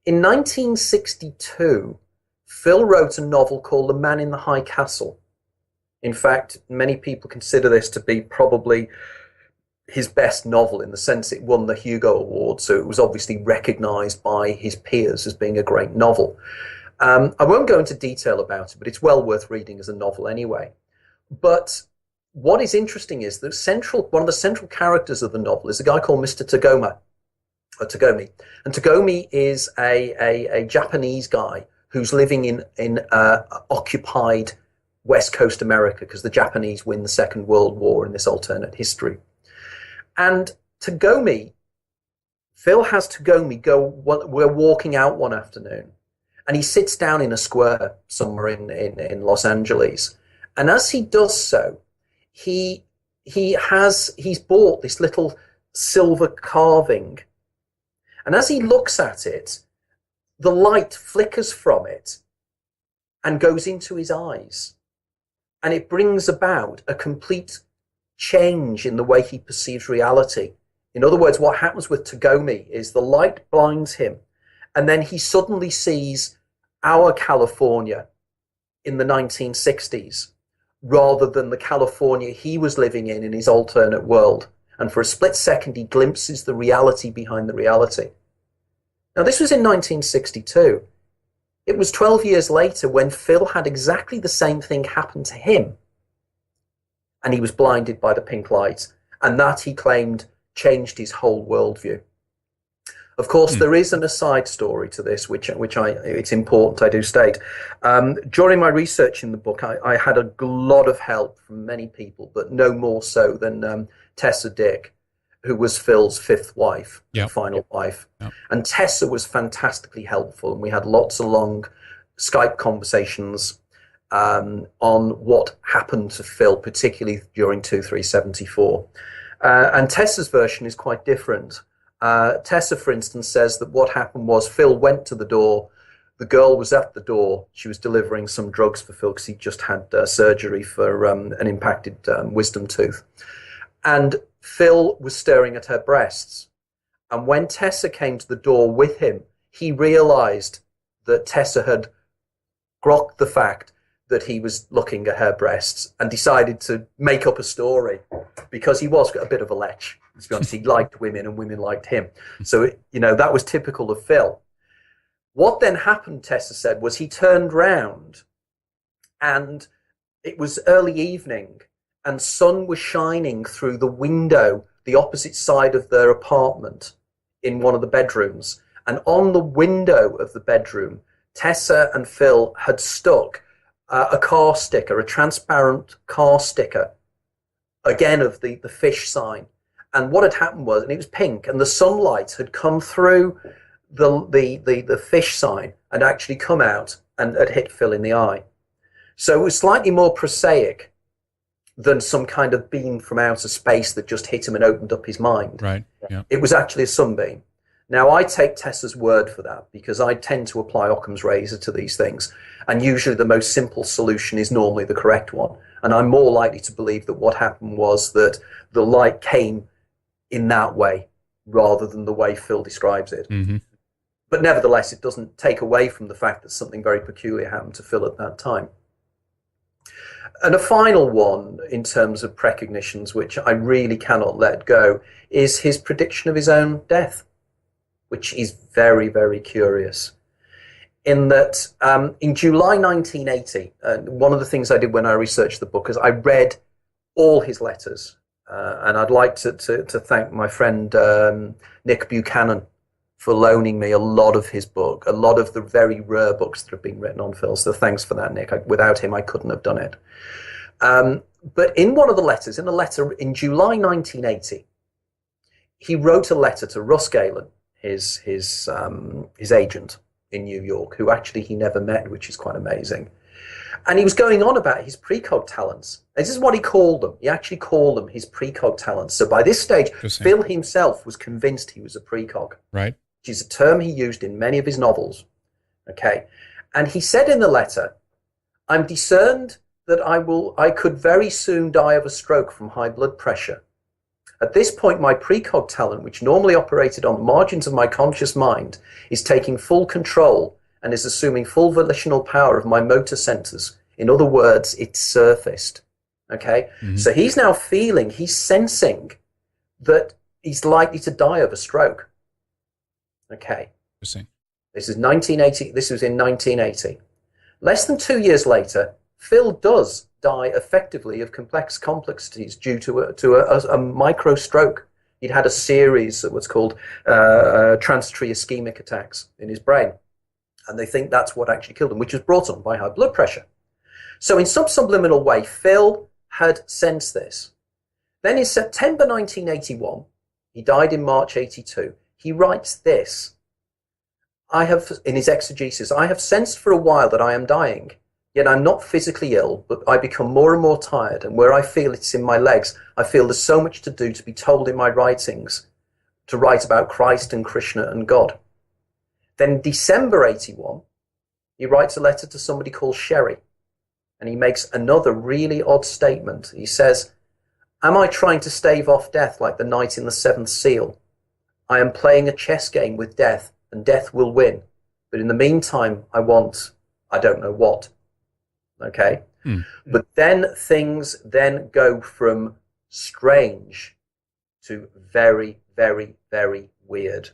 In 1962, Phil wrote a novel called The Man in the High Castle. In fact, many people consider this to be probably his best novel, in the sense it won the Hugo Award, so it was obviously recognized by his peers as being a great novel. I won't go into detail about it, but it's well worth reading as a novel anyway. But what is interesting is one of the central characters of the novel is a guy called Mr. Tagomi. And Tagomi is a Japanese guy who's living in occupied West Coast America, because the Japanese win the Second World War in this alternate history. And Phil has Tagomi we're walking out one afternoon, and he sits down in a square somewhere in Los Angeles. And as he does so, he's bought this little silver carving. And as he looks at it, the light flickers from it and goes into his eyes. And it brings about a complete change in the way he perceives reality. In other words, what happens with Tagomi is the light blinds him, and then he suddenly sees our California in the 1960s, rather than the California he was living in his alternate world. And for a split second, he glimpses the reality behind the reality. Now, this was in 1962. It was 12 years later when Phil had exactly the same thing happen to him. And he was blinded by the pink light. And that, he claimed, changed his whole worldview. Of course, there is an aside story to this, which it's important I do state. During my research in the book, I had a lot of help from many people, but no more so than Tessa Dick, who was Phil's fifth wife, Yep. final wife. Yep. And Tessa was fantastically helpful, and we had lots of long Skype conversations on what happened to Phil, particularly during 2374. And Tessa's version is quite different. Tessa, for instance, says that what happened was Phil went to the door. The girl was at the door. She was delivering some drugs for Phil because he just had surgery for an impacted wisdom tooth. And Phil was staring at her breasts. And when Tessa came to the door with him, he realized that Tessa had grokked the fact that he was looking at her breasts and decided to make up a story because he was a bit of a lech. To be honest, he liked women and women liked him. So, that was typical of Phil. What then happened, Tessa said, was he turned round and it was early evening and sun was shining through the window, the opposite side of their apartment in one of the bedrooms. And on the window of the bedroom, Tessa and Phil had stuck a car sticker, a transparent car sticker, again of the fish sign. And what had happened was, and it was pink, and the sunlight had come through the fish sign and actually come out and had hit Phil in the eye. So it was slightly more prosaic than some kind of beam from outer space that just hit him and opened up his mind. Right. Yeah. It was actually a sunbeam. Now, I take Tessa's word for that because I tend to apply Occam's razor to these things. And usually the most simple solution is normally the correct one. And I'm more likely to believe that what happened was that the light came in that way rather than the way Phil describes it. Mm-hmm. But nevertheless, it doesn't take away from the fact that something very peculiar happened to Phil at that time. And a final one in terms of precognitions, which I really cannot let go, is his prediction of his own death, which is very, very curious. In that, in July 1980, one of the things I did when I researched the book is I read all his letters. And I'd like to thank my friend Nick Buchanan for loaning me a lot of his book, a lot of the very rare books that have been written on Phil. So thanks for that, Nick. Without him, I couldn't have done it. But in one of the letters, in a letter in July 1980, he wrote a letter to Russ Galen, his agent in New York, who actually he never met, which is quite amazing. And he was going on about his precog talents. This is what he called them. He actually called them his precog talents. So by this stage, Phil himself was convinced he was a precog. Right. Which is a term he used in many of his novels. Okay. And he said in the letter, I'm discerned that I could very soon die of a stroke from high blood pressure. At this point, my precog talent, which normally operated on the margins of my conscious mind, is taking full control and is assuming full volitional power of my motor centers. In other words, it's surfaced. Okay? Mm-hmm. So he's now he's sensing that he's likely to die of a stroke. Okay. Interesting. This is 1980. This was in 1980. Less than 2 years later, Phil does die effectively of complexities due to a micro stroke. He'd had a series of what's called transitory ischemic attacks in his brain. And they think that's what actually killed him, which was brought on by high blood pressure. So in some subliminal way, Phil had sensed this. Then in September 1981, he died in March 82, he writes this. In his exegesis, I have sensed for a while that I am dying, yet I'm not physically ill, but I become more and more tired, and where I feel it's in my legs, I feel there's so much to do to be told in my writings, to write about Christ and Krishna and God. Then in December 81, he writes a letter to somebody called Sherry, and he makes another really odd statement. He says, am I trying to stave off death like the knight in the seventh seal? I am playing a chess game with death, and death will win. But in the meantime, I don't know what. Okay? But then things then go from strange to very, very, very weird.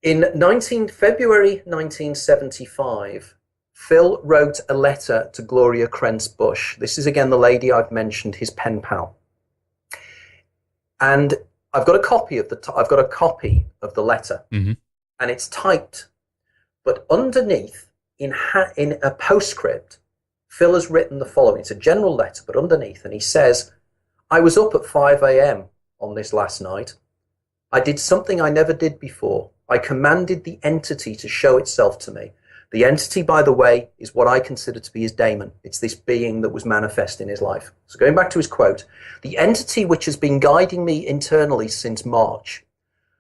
In February 1975, Phil wrote a letter to Gloria Krentz Bush. This is again the lady I've mentioned, his pen pal. And I've got a copy of the letter, Hmm. and it's typed, but underneath in a postscript, Phil has written the following. It's a general letter, but underneath, and he says, "I was up at 5 a.m. on this last night. I did something I never did before. I commanded the entity to show itself to me." The entity, by the way, is what I consider to be his daemon. It's this being that was manifest in his life. So going back to his quote, "The entity which has been guiding me internally since March,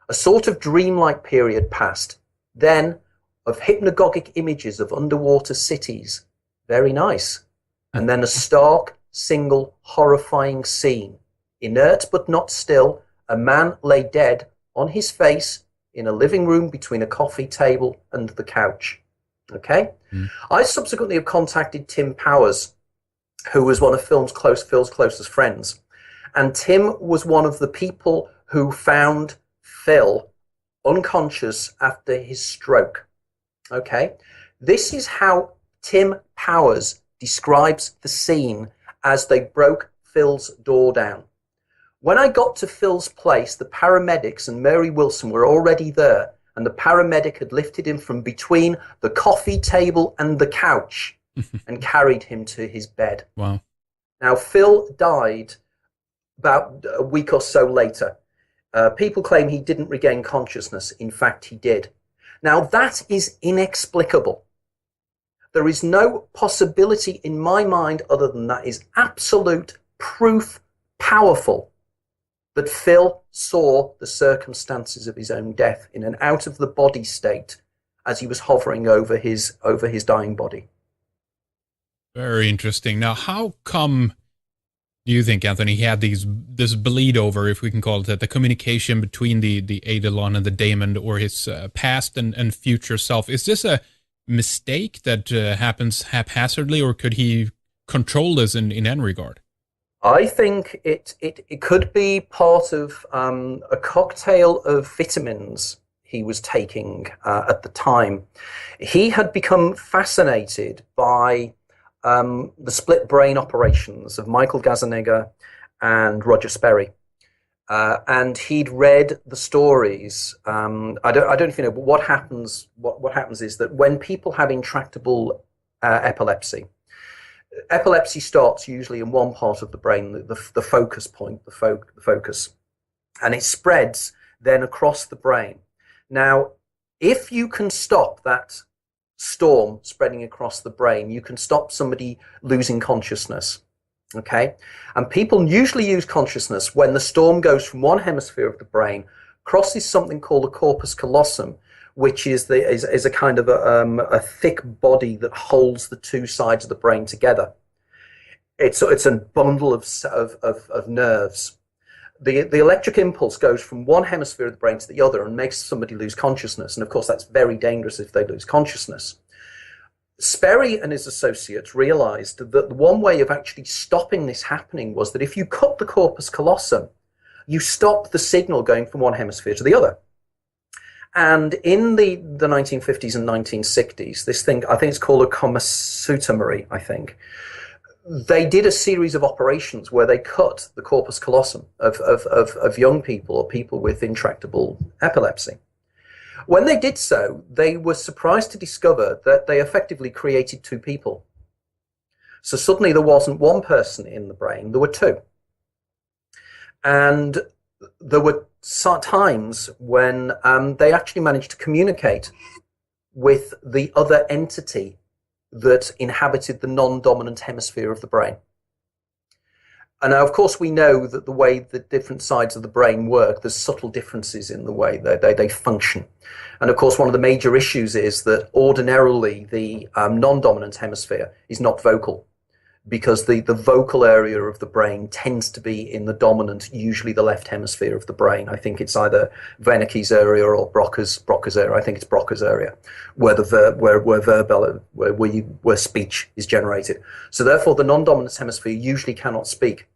a sort of dreamlike period passed. Then, of hypnagogic images of underwater cities. Very nice. And then a stark, single, horrifying scene. Inert but not still, a man lay dead on his face in a living room between a coffee table and the couch." Okay? Mm. I subsequently have contacted Tim Powers, who was one of Phil's closest friends. And Tim was one of the people who found Phil unconscious after his stroke. Okay? This is how Tim Powers describes the scene as they broke Phil's door down. "When I got to Phil's place, the paramedics and Mary Wilson were already there, and the paramedic had lifted him from between the coffee table and the couch and carried him to his bed." Wow. Now, Phil died about a week or so later. People claim he didn't regain consciousness. In fact, he did. Now, that is inexplicable. There is no possibility in my mind other than that is absolute proof, powerful, that Phil saw the circumstances of his own death in an out-of-the-body state as he was hovering over his dying body. Very interesting. Now, how come do you think, Anthony, he had this bleed over, if we can call it that, the communication between the Eidolon and the daemon, or his past and future self? Is this a mistake that happens haphazardly, or could he control this in any regard? I think it could be part of a cocktail of vitamins he was taking at the time. He had become fascinated by the split brain operations of Michael Gazzaniga and Roger Sperry. And he'd read the stories. I don't know if you know, but what happens is that when people have intractable epilepsy starts usually in one part of the brain, the focus point, the focus, and it spreads then across the brain. Now, if you can stop that storm spreading across the brain, you can stop somebody losing consciousness. Okay? And people usually use consciousness when the storm goes from one hemisphere of the brain, crosses something called the corpus callosum, which is a kind of a thick body that holds the two sides of the brain together. It's a bundle of nerves. The electric impulse goes from one hemisphere of the brain to the other and makes somebody lose consciousness. And of course, that's very dangerous if they lose consciousness. Sperry and his associates realized that the one way of actually stopping this happening was that if you cut the corpus callosum, you stop the signal going from one hemisphere to the other. And in the 1950s and 1960s, this thing, I think it's called a commissutomy, I think, they did a series of operations where they cut the corpus callosum of young people or people with intractable epilepsy. When they did so, they were surprised to discover that they effectively created two people. So suddenly there wasn't one person in the brain, there were two. And there were times when they actually managed to communicate with the other entity that inhabited the non-dominant hemisphere of the brain. And now, of course, we know that the way the different sides of the brain work, there's subtle differences in the way they function. And of course, one of the major issues is that ordinarily the non-dominant hemisphere is not vocal, because the vocal area of the brain tends to be in the dominant, usually the left hemisphere of the brain. I think it's either Wernicke's area or Broca's area. I think it's Broca's area, where where speech is generated. So therefore, the non-dominant hemisphere usually cannot speak.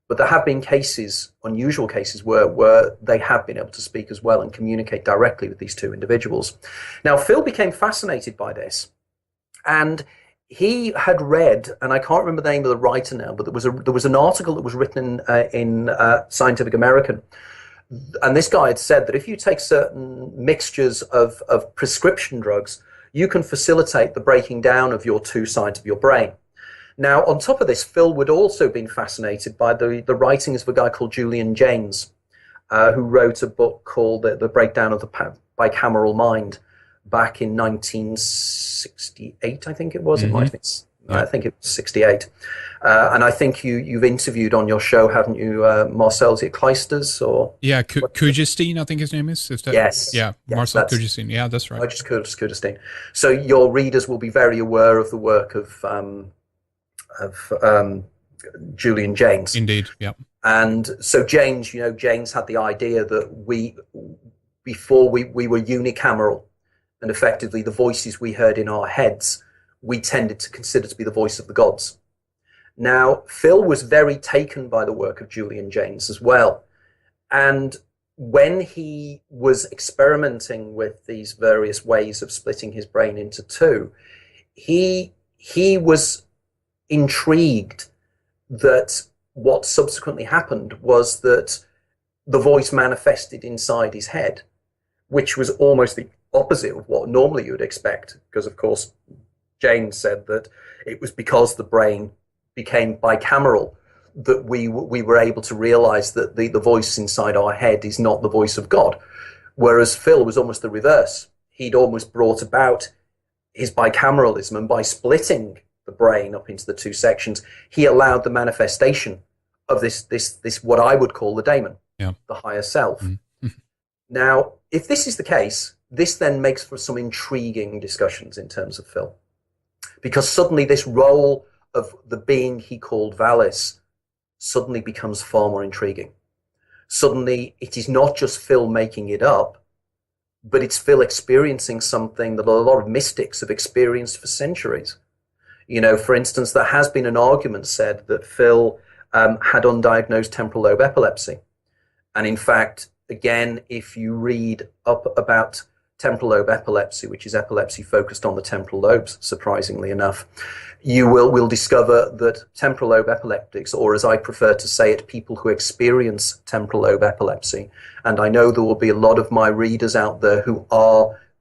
But there have been cases, unusual cases, where they have been able to speak as well and communicate directly with these two individuals. Now, Phil became fascinated by this, and he had read, and I can't remember the name of the writer now, but there was an article that was written in Scientific American And this guy had said that if you take certain mixtures of prescription drugs, you can facilitate the breaking down of your two sides of your brain. Now, on top of this, Phil would also been fascinated by the writings of a guy called Julian Jaynes, who wrote a book called The Breakdown of the Bicameral Mind back in 1968, I think it was. Mm-hmm. It might have been, I think it was 68. And I think you've interviewed on your show, haven't you, Marcel Kleisters? Or yeah, Kujistine, I think his name is. That, yes. Yeah, yes, Marcel Kujistine. Yeah, that's right. I just Kujistine. So your readers will be very aware of the work of Julian Jaynes. Indeed, yeah. And so Jaynes had the idea that before we were unicameral, and effectively the voices we heard in our heads, we tended to consider to be the voice of the gods. Now, Phil was very taken by the work of Julian Jaynes as well. And when he was experimenting with these various ways of splitting his brain into two, he was intrigued that what subsequently happened was that the voice manifested inside his head, which was almost the opposite of what normally you would expect, because of course Jaynes said that it was because the brain became bicameral that we were able to realize that the voice inside our head is not the voice of God, whereas Phil was almost the reverse. He'd almost brought about his bicameralism, and by splitting the brain up into the two sections, he allowed the manifestation of this what I would call the daemon, the higher self. Mm-hmm. Now, if this is the case, this then makes for some intriguing discussions in terms of Phil, because suddenly this role of the being he called Valis suddenly becomes far more intriguing. Suddenly, it is not just Phil making it up, but it's Phil experiencing something that a lot of mystics have experienced for centuries. For instance, there has been an argument said that Phil had undiagnosed temporal lobe epilepsy. And in fact, again, if you read up about temporal lobe epilepsy, which is epilepsy focused on the temporal lobes, surprisingly enough, you will discover that temporal lobe epileptics, or as I prefer to say it, people who experience temporal lobe epilepsy, and I know there will be a lot of my readers out there who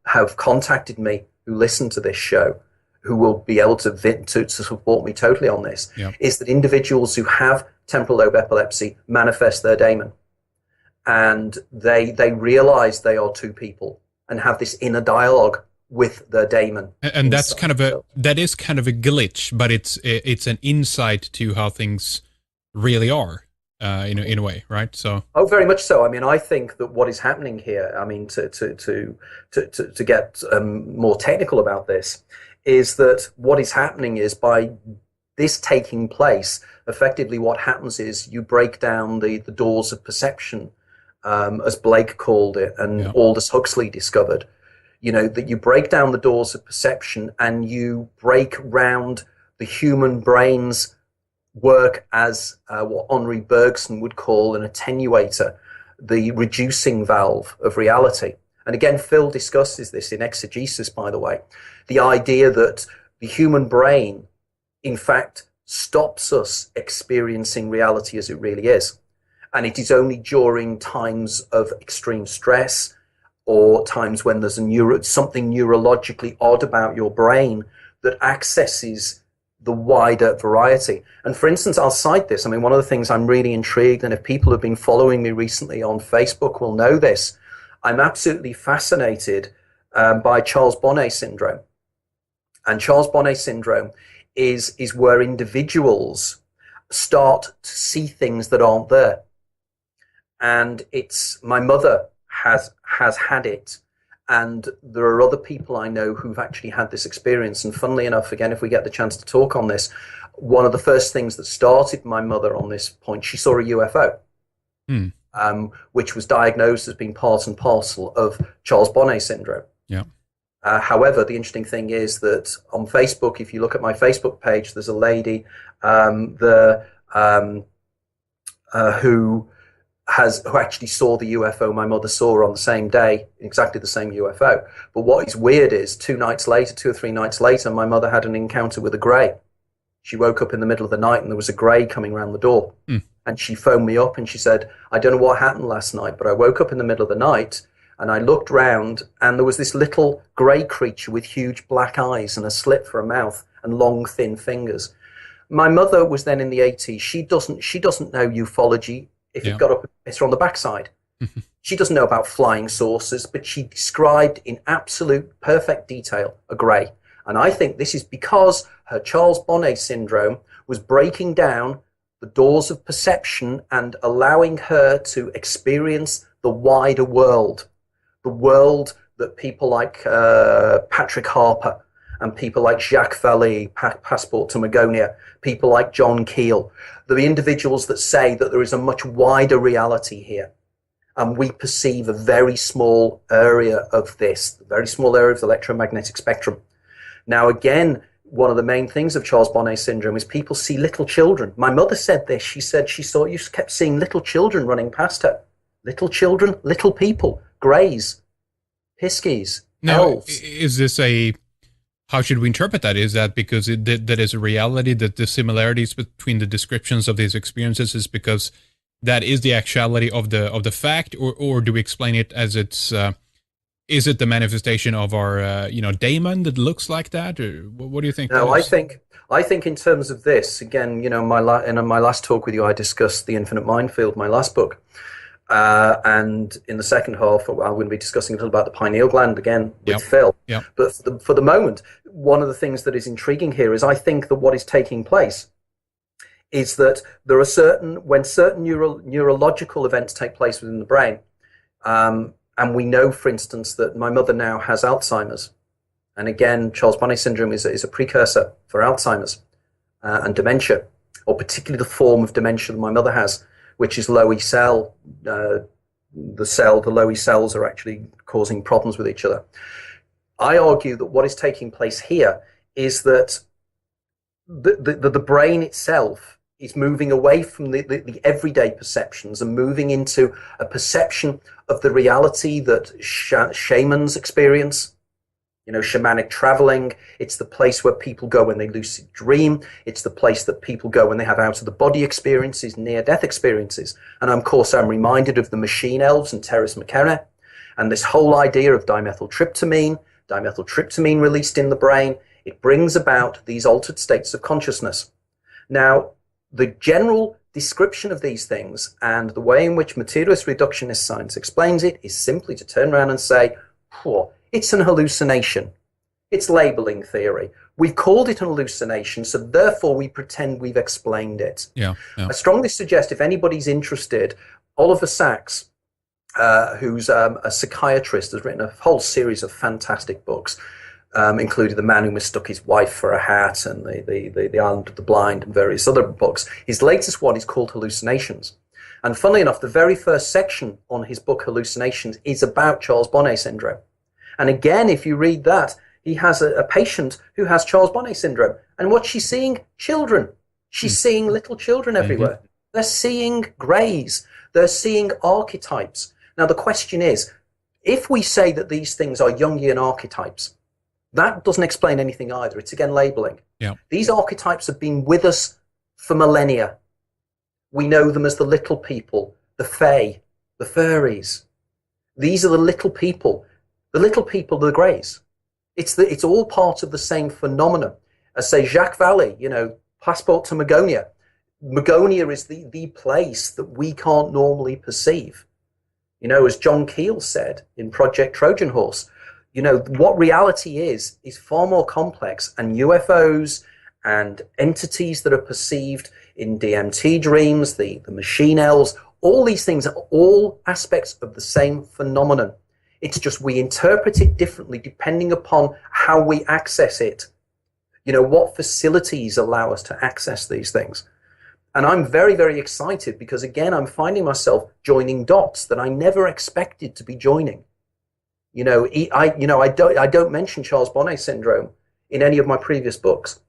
have contacted me, who listen to this show, who will be able to support me totally on this, is that individuals who have temporal lobe epilepsy manifest their daemon. And they realize they are two people and have this inner dialogue with their daemon. And that's that is kind of a glitch, but it's an insight to how things really are, in a way, right? So very much so. I mean, I think that what is happening here, I mean, to get more technical about this, is that what is happening is by this taking place, effectively what happens is you break down the doors of perception, as Blake called it, and Aldous Huxley discovered, that you break down the doors of perception and you break round the human brain's work as what Henri Bergson would call an attenuator, the reducing valve of reality. And again, Phil discusses this in Exegesis, by the way, the idea that the human brain, in fact, stops us experiencing reality as it really is. And it is only during times of extreme stress or times when there's something neurologically odd about your brain that accesses the wider variety. And for instance, I'll cite this. I mean, one of the things I'm really intrigued, and if people have been following me recently on Facebook will know this, I'm absolutely fascinated by Charles Bonnet syndrome. And Charles Bonnet syndrome is where individuals start to see things that aren't there. And my mother has had it, and there are other people I know who've actually had this experience. And funnily enough, again, if we get the chance to talk on this, one of the first things that started my mother on this point, she saw a UFO. Which was diagnosed as being part and parcel of Charles Bonnet syndrome. Yeah. However, the interesting thing is that on Facebook, if you look at my Facebook page, there's a lady who actually saw the UFO my mother saw on the same day, exactly the same UFO. But what is weird is 2 or 3 nights later, my mother had an encounter with a grey. She woke up in the middle of the night and there was a grey coming around the door. And she phoned me up and she said, I don't know what happened last night, but I woke up in the middle of the night and I looked round and there was this little grey creature with huge black eyes and a slit for a mouth and long, thin fingers. My mother was then in the 80s. She doesn't know ufology if it got up it's her on the backside. She doesn't know about flying saucers, but she described in absolute perfect detail a grey. And I think this is because her Charles Bonnet syndrome was breaking down the doors of perception and allowing her to experience the wider world, the world that people like Patrick Harper and people like Jacques Vallée, Passport to Magonia, people like John Keel, the individuals that say that there is a much wider reality here. And we perceive a very small area of this, a very small area of the electromagnetic spectrum. Now, again, one of the main things of Charles Bonnet syndrome is people see little children. My mother said this. She said she saw you kept seeing little children running past her. Little children, little people, greys, piskies, elves. Is this how should we interpret that? Is that because that is a reality, that the similarities between the descriptions of these experiences is because that is the actuality of the fact, or do we explain it as it's is it the manifestation of our daemon that looks like that, or what do you think? No, I think in terms of this, again, in my last talk with you, I discussed The Infinite Minefield, my last book, and in the second half, I'm going to be discussing a little about the pineal gland again with Phil. Yep. But for the moment, one of the things that is intriguing here is I think that what is taking place is that there are when certain neurological events take place within the brain, and we know, for instance, that my mother now has Alzheimer's. And again, Charles Bonnet syndrome is a precursor for Alzheimer's and dementia, or particularly the form of dementia that my mother has, which is low E cell. The low E cells are actually causing problems with each other. I argue that what is taking place here is that the brain itself is moving away from the everyday perceptions and moving into a perception of the reality that shamans experience. Shamanic traveling. It's the place where people go when they lucid dream. It's the place that people go when they have out-of-the-body experiences, near-death experiences. And of course, I'm reminded of the machine elves and Terence McKenna, and this whole idea of dimethyltryptamine released in the brain. It brings about these altered states of consciousness. Now, the general description of these things and the way in which materialist reductionist science explains it is simply to turn around and say, it's an hallucination. It's labeling theory. We've called it an hallucination, so therefore we pretend we've explained it. Yeah. I strongly suggest if anybody's interested, Oliver Sacks, who's a psychiatrist, has written a whole series of fantastic books, including The Man Who Mistook His Wife for a Hat and the Island of the Blind and various other books. His latest one is called Hallucinations. And funnily enough, the very first section on his book Hallucinations is about Charles Bonnet syndrome. And again, if you read that, he has a patient who has Charles Bonnet syndrome. And what's she seeing? Children. She's seeing little children everywhere. Mm-hmm. They're seeing greys. They're seeing archetypes. Now, the question is, if we say that these things are Jungian archetypes, that doesn't explain anything either. It's again labeling. Yeah. These archetypes have been with us for millennia. We know them as the little people, the fae, the fairies. These are the little people. The little people are the greys. It's all part of the same phenomenon. As say Jacques Vallée, Passport to Magonia. Magonia is the place that we can't normally perceive. As John Keel said in Project Trojan Horse, what reality is far more complex, and UFOs and entities that are perceived in DMT dreams, the machine elves, all these things are all aspects of the same phenomenon. It's just we interpret it differently depending upon how we access it. What facilities allow us to access these things. And I'm very, very excited because, again, I'm finding myself joining dots that I never expected to be joining. I don't mention Charles Bonnet syndrome in any of my previous books.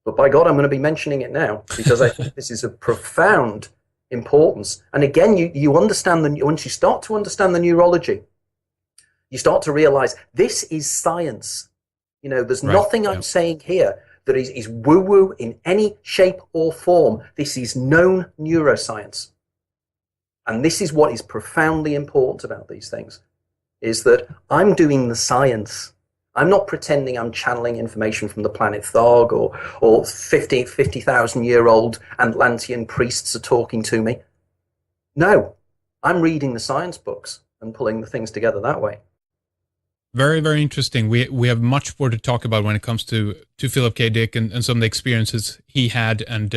But by God, I'm going to be mentioning it now because I think this is of profound importance. And again, you understand once you start to understand the neurology, you start to realize this is science. There's nothing I'm saying here that is woo-woo in any shape or form. This is known neuroscience. And this is what is profoundly important about these things, is that I'm doing the science. I'm not pretending I'm channeling information from the planet Tharg, or 50,000-year-old Atlantean priests are talking to me. No, I'm reading the science books and pulling the things together that way. Very, very interesting. We have much more to talk about when it comes to Philip K. Dick and some of the experiences he had, and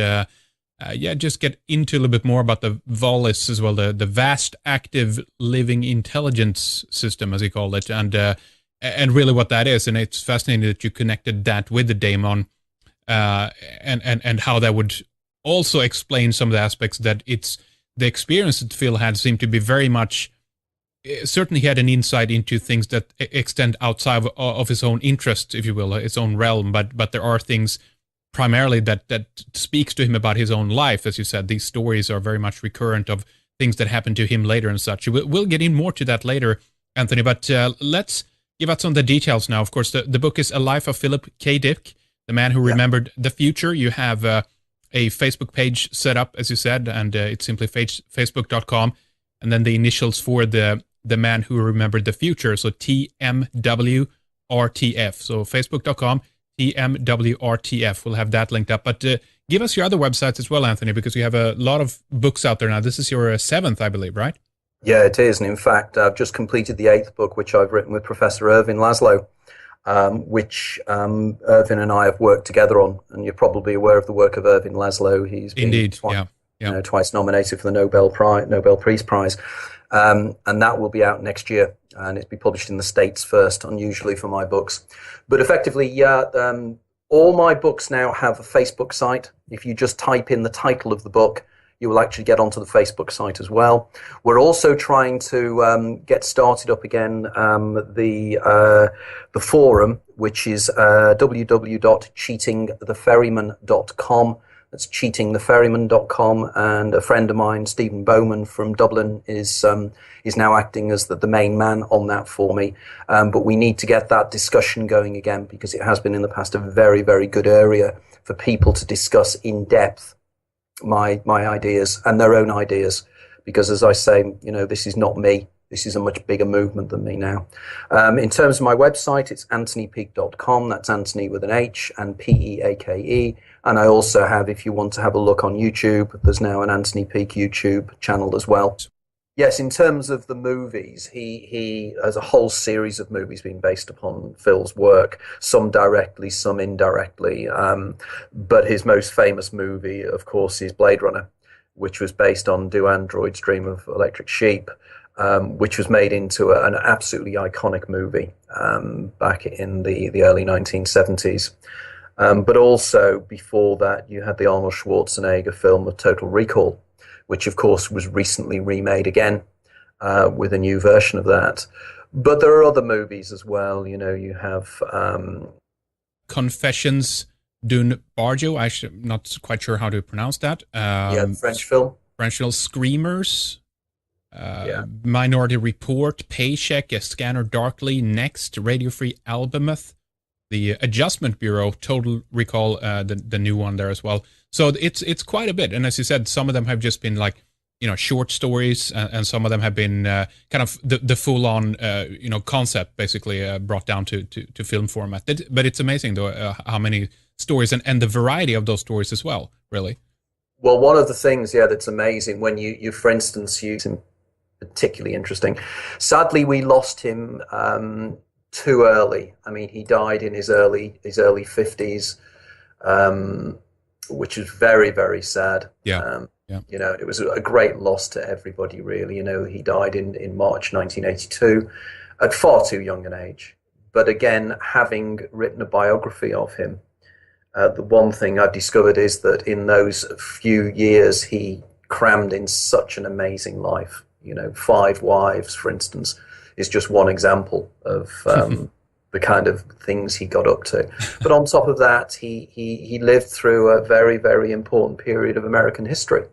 just get into a little bit more about the VALIS as well, the vast active living intelligence system, as he called it, and really what that is. And it's fascinating that you connected that with the daemon, and how that would also explain some of the aspects that the experience that Phil had seemed to be very much. Certainly he had an insight into things that extend outside of his own interest, if you will, his own realm, but there are things primarily that speaks to him about his own life. As you said, these stories are very much recurrent of things that happened to him later and such. We'll get in more to that later, Anthony, but let's give out some of the details now. Of course, the book is A Life of Philip K. Dick, the man who remembered the future. You have a Facebook page set up, as you said, and it's simply facebook.com, and then the initials for the man who remembered the future, so TMWRTF. So facebook.com, TMWRTF. We'll have that linked up. But give us your other websites as well, Anthony, because you have a lot of books out there now. This is your 7th, I believe, right? Yeah, it is. And in fact, I've just completed the 8th book, which I've written with Professor Irvin Laszlo, which Irvin and I have worked together on. And you're probably aware of the work of Irvin Laszlo. He's been twice nominated for the Nobel Peace Prize. And that will be out next year, and it's be published in the States first, unusually for my books. But effectively, all my books now have a Facebook site. If you just type in the title of the book, you will actually get onto the Facebook site as well. We're also trying to get started up again the forum, which is www.cheatingtheferryman.com. That's cheatingtheferryman.com, and a friend of mine, Stephen Bowman from Dublin, is now acting as the main man on that for me. But we need to get that discussion going again, because it has been in the past a very, very good area for people to discuss in depth my ideas and their own ideas. Because as I say, this is not me. This is a much bigger movement than me now. In terms of my website, it's anthonypeake.com. That's Anthony with an H and Peake. And I also have, if you want to have a look on YouTube, there's now an Anthony Peake YouTube channel as well. Yes, in terms of the movies, he has a whole series of movies being based upon Phil's work, some directly, some indirectly. But his most famous movie, of course, is Blade Runner, which was based on Do Androids Dream of Electric Sheep, which was made into an absolutely iconic movie back in the early 1970s. But also before that, you had the Arnold Schwarzenegger film of Total Recall, which of course was recently remade again with a new version of that. But there are other movies as well. You have Confessions d'un Barjo. I'm not quite sure how to pronounce that. French film. French film. Screamers. Minority Report, Paycheck, A Scanner Darkly, Next, Radio Free Albemuth, The Adjustment Bureau, Total Recall, the new one there as well. So it's quite a bit. And as you said, some of them have just been like, short stories, and some of them have been kind of the full-on, concept basically brought down to film format. But it's amazing, though, how many stories and the variety of those stories as well, really. Well, one of the things, that's amazing when you for instance, use him, particularly interesting. Sadly, we lost him too early. I mean, he died in his early 50s, which is very, very sad. It was a great loss to everybody, really. He died in March 1982 at far too young an age. But again, having written a biography of him, the one thing I've discovered is that in those few years, he crammed in such an amazing life. 5 wives, for instance, is just one example of the kind of things he got up to. But on top of that, he lived through a very, very important period of American history.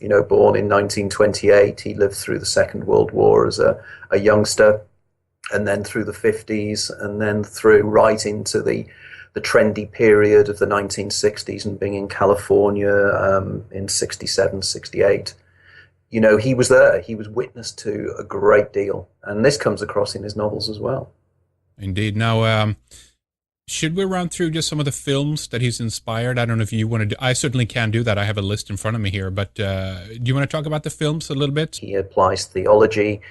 Born in 1928, he lived through the Second World War as a youngster, and then through the 50s, and then through right into the the trendy period of the 1960s and being in California in 67, 68. You know, he was there. He was witness to a great deal. And this comes across in his novels as well. Indeed. Now, should we run through just some of the films that he's inspired? I don't know if you want to do. I certainly can do that. I have a list in front of me here. But do you want to talk about the films a little bit? He applies theology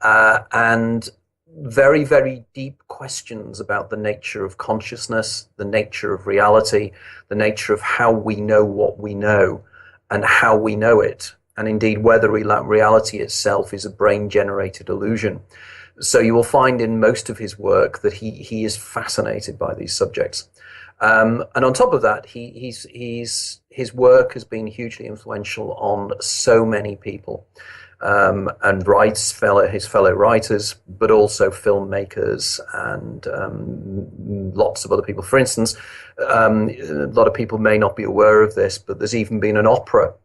and very, very deep questions about the nature of consciousness, the nature of reality, the nature of how we know what we know and how we know it. And indeed, whether reality itself is a brain-generated illusion. So you will find in most of his work that he is fascinated by these subjects. And on top of that, his work has been hugely influential on so many people, and his fellow writers, but also filmmakers and lots of other people. For instance, a lot of people may not be aware of this, but there's even been an opera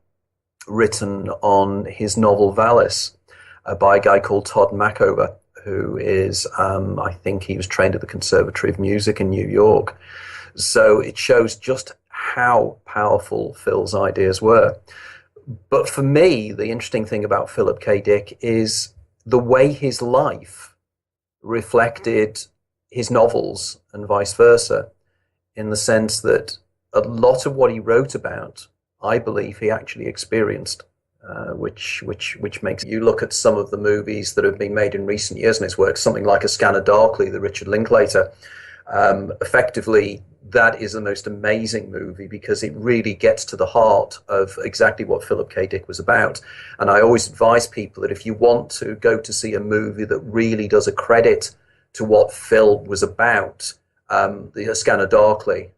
written on his novel Valis by a guy called Todd Machover, who is, I think he was trained at the Conservatory of Music in New York. So it shows just how powerful Phil's ideas were. But for me, the interesting thing about Philip K. Dick is the way his life reflected his novels and vice versa, in the sense that a lot of what he wrote about, I believe he actually experienced, which makes you look at some of the movies that have been made in recent years in his work, something like A Scanner Darkly, the Richard Linklater. Effectively, that is the most amazing movie because it really gets to the heart of exactly what Philip K. Dick was about. And I always advise people that if you want to go to see a movie that really does a credit to what Phil was about, the Scanner Darkly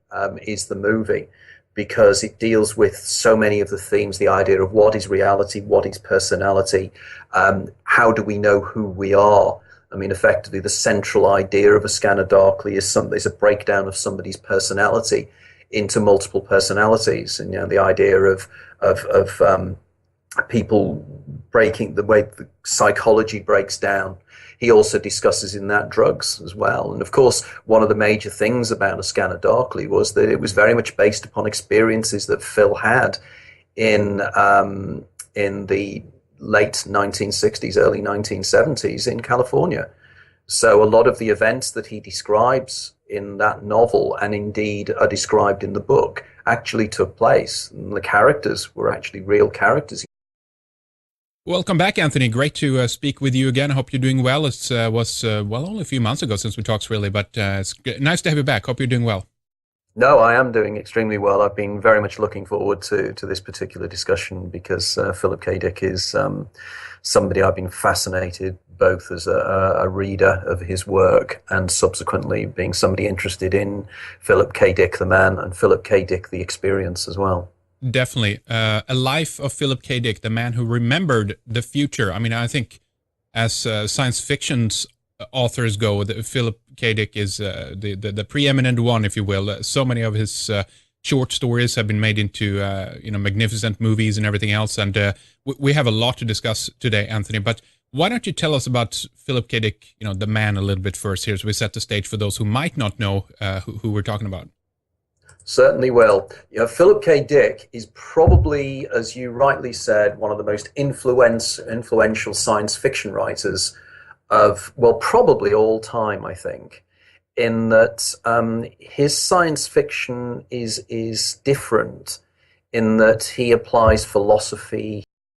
is the movie, because it deals with so many of the themes, the idea of what is reality, what is personality, how do we know who we are. I mean, effectively, the central idea of A Scanner Darkly is a breakdown of somebody's personality into multiple personalities, and the idea of people breaking the way the psychology breaks down. He also discusses in that drugs as well. And of course, one of the major things about A Scanner Darkly was that it was very much based upon experiences that Phil had in the late 1960s, early 1970s in California. So a lot of the events that he describes in that novel, and indeed are described in the book, actually took place. And the characters were actually real characters. Welcome back, Anthony. Great to speak with you again. I hope you're doing well. It was only a few months ago since we talked, really, but it's nice to have you back. Hope you're doing well. No, I am doing extremely well. I've been very much looking forward to this particular discussion because Philip K. Dick is somebody I've been fascinated both as a reader of his work and subsequently being somebody interested in Philip K. Dick the man and Philip K. Dick the experience as well. Definitely. A life of Philip K. Dick, the man who remembered the future. I mean, I think as science fiction's authors go, Philip K. Dick is the preeminent one, if you will. So many of his short stories have been made into magnificent movies and everything else, and we have a lot to discuss today, Anthony. But why don't you tell us about Philip K. Dick, the man, a little bit first here, so we set the stage for those who might not know who we're talking about. Certainly will. Philip K. Dick is probably, as you rightly said, one of the most influential science fiction writers of, well, probably all time, I think, in that his science fiction is different in that he applies philosophy,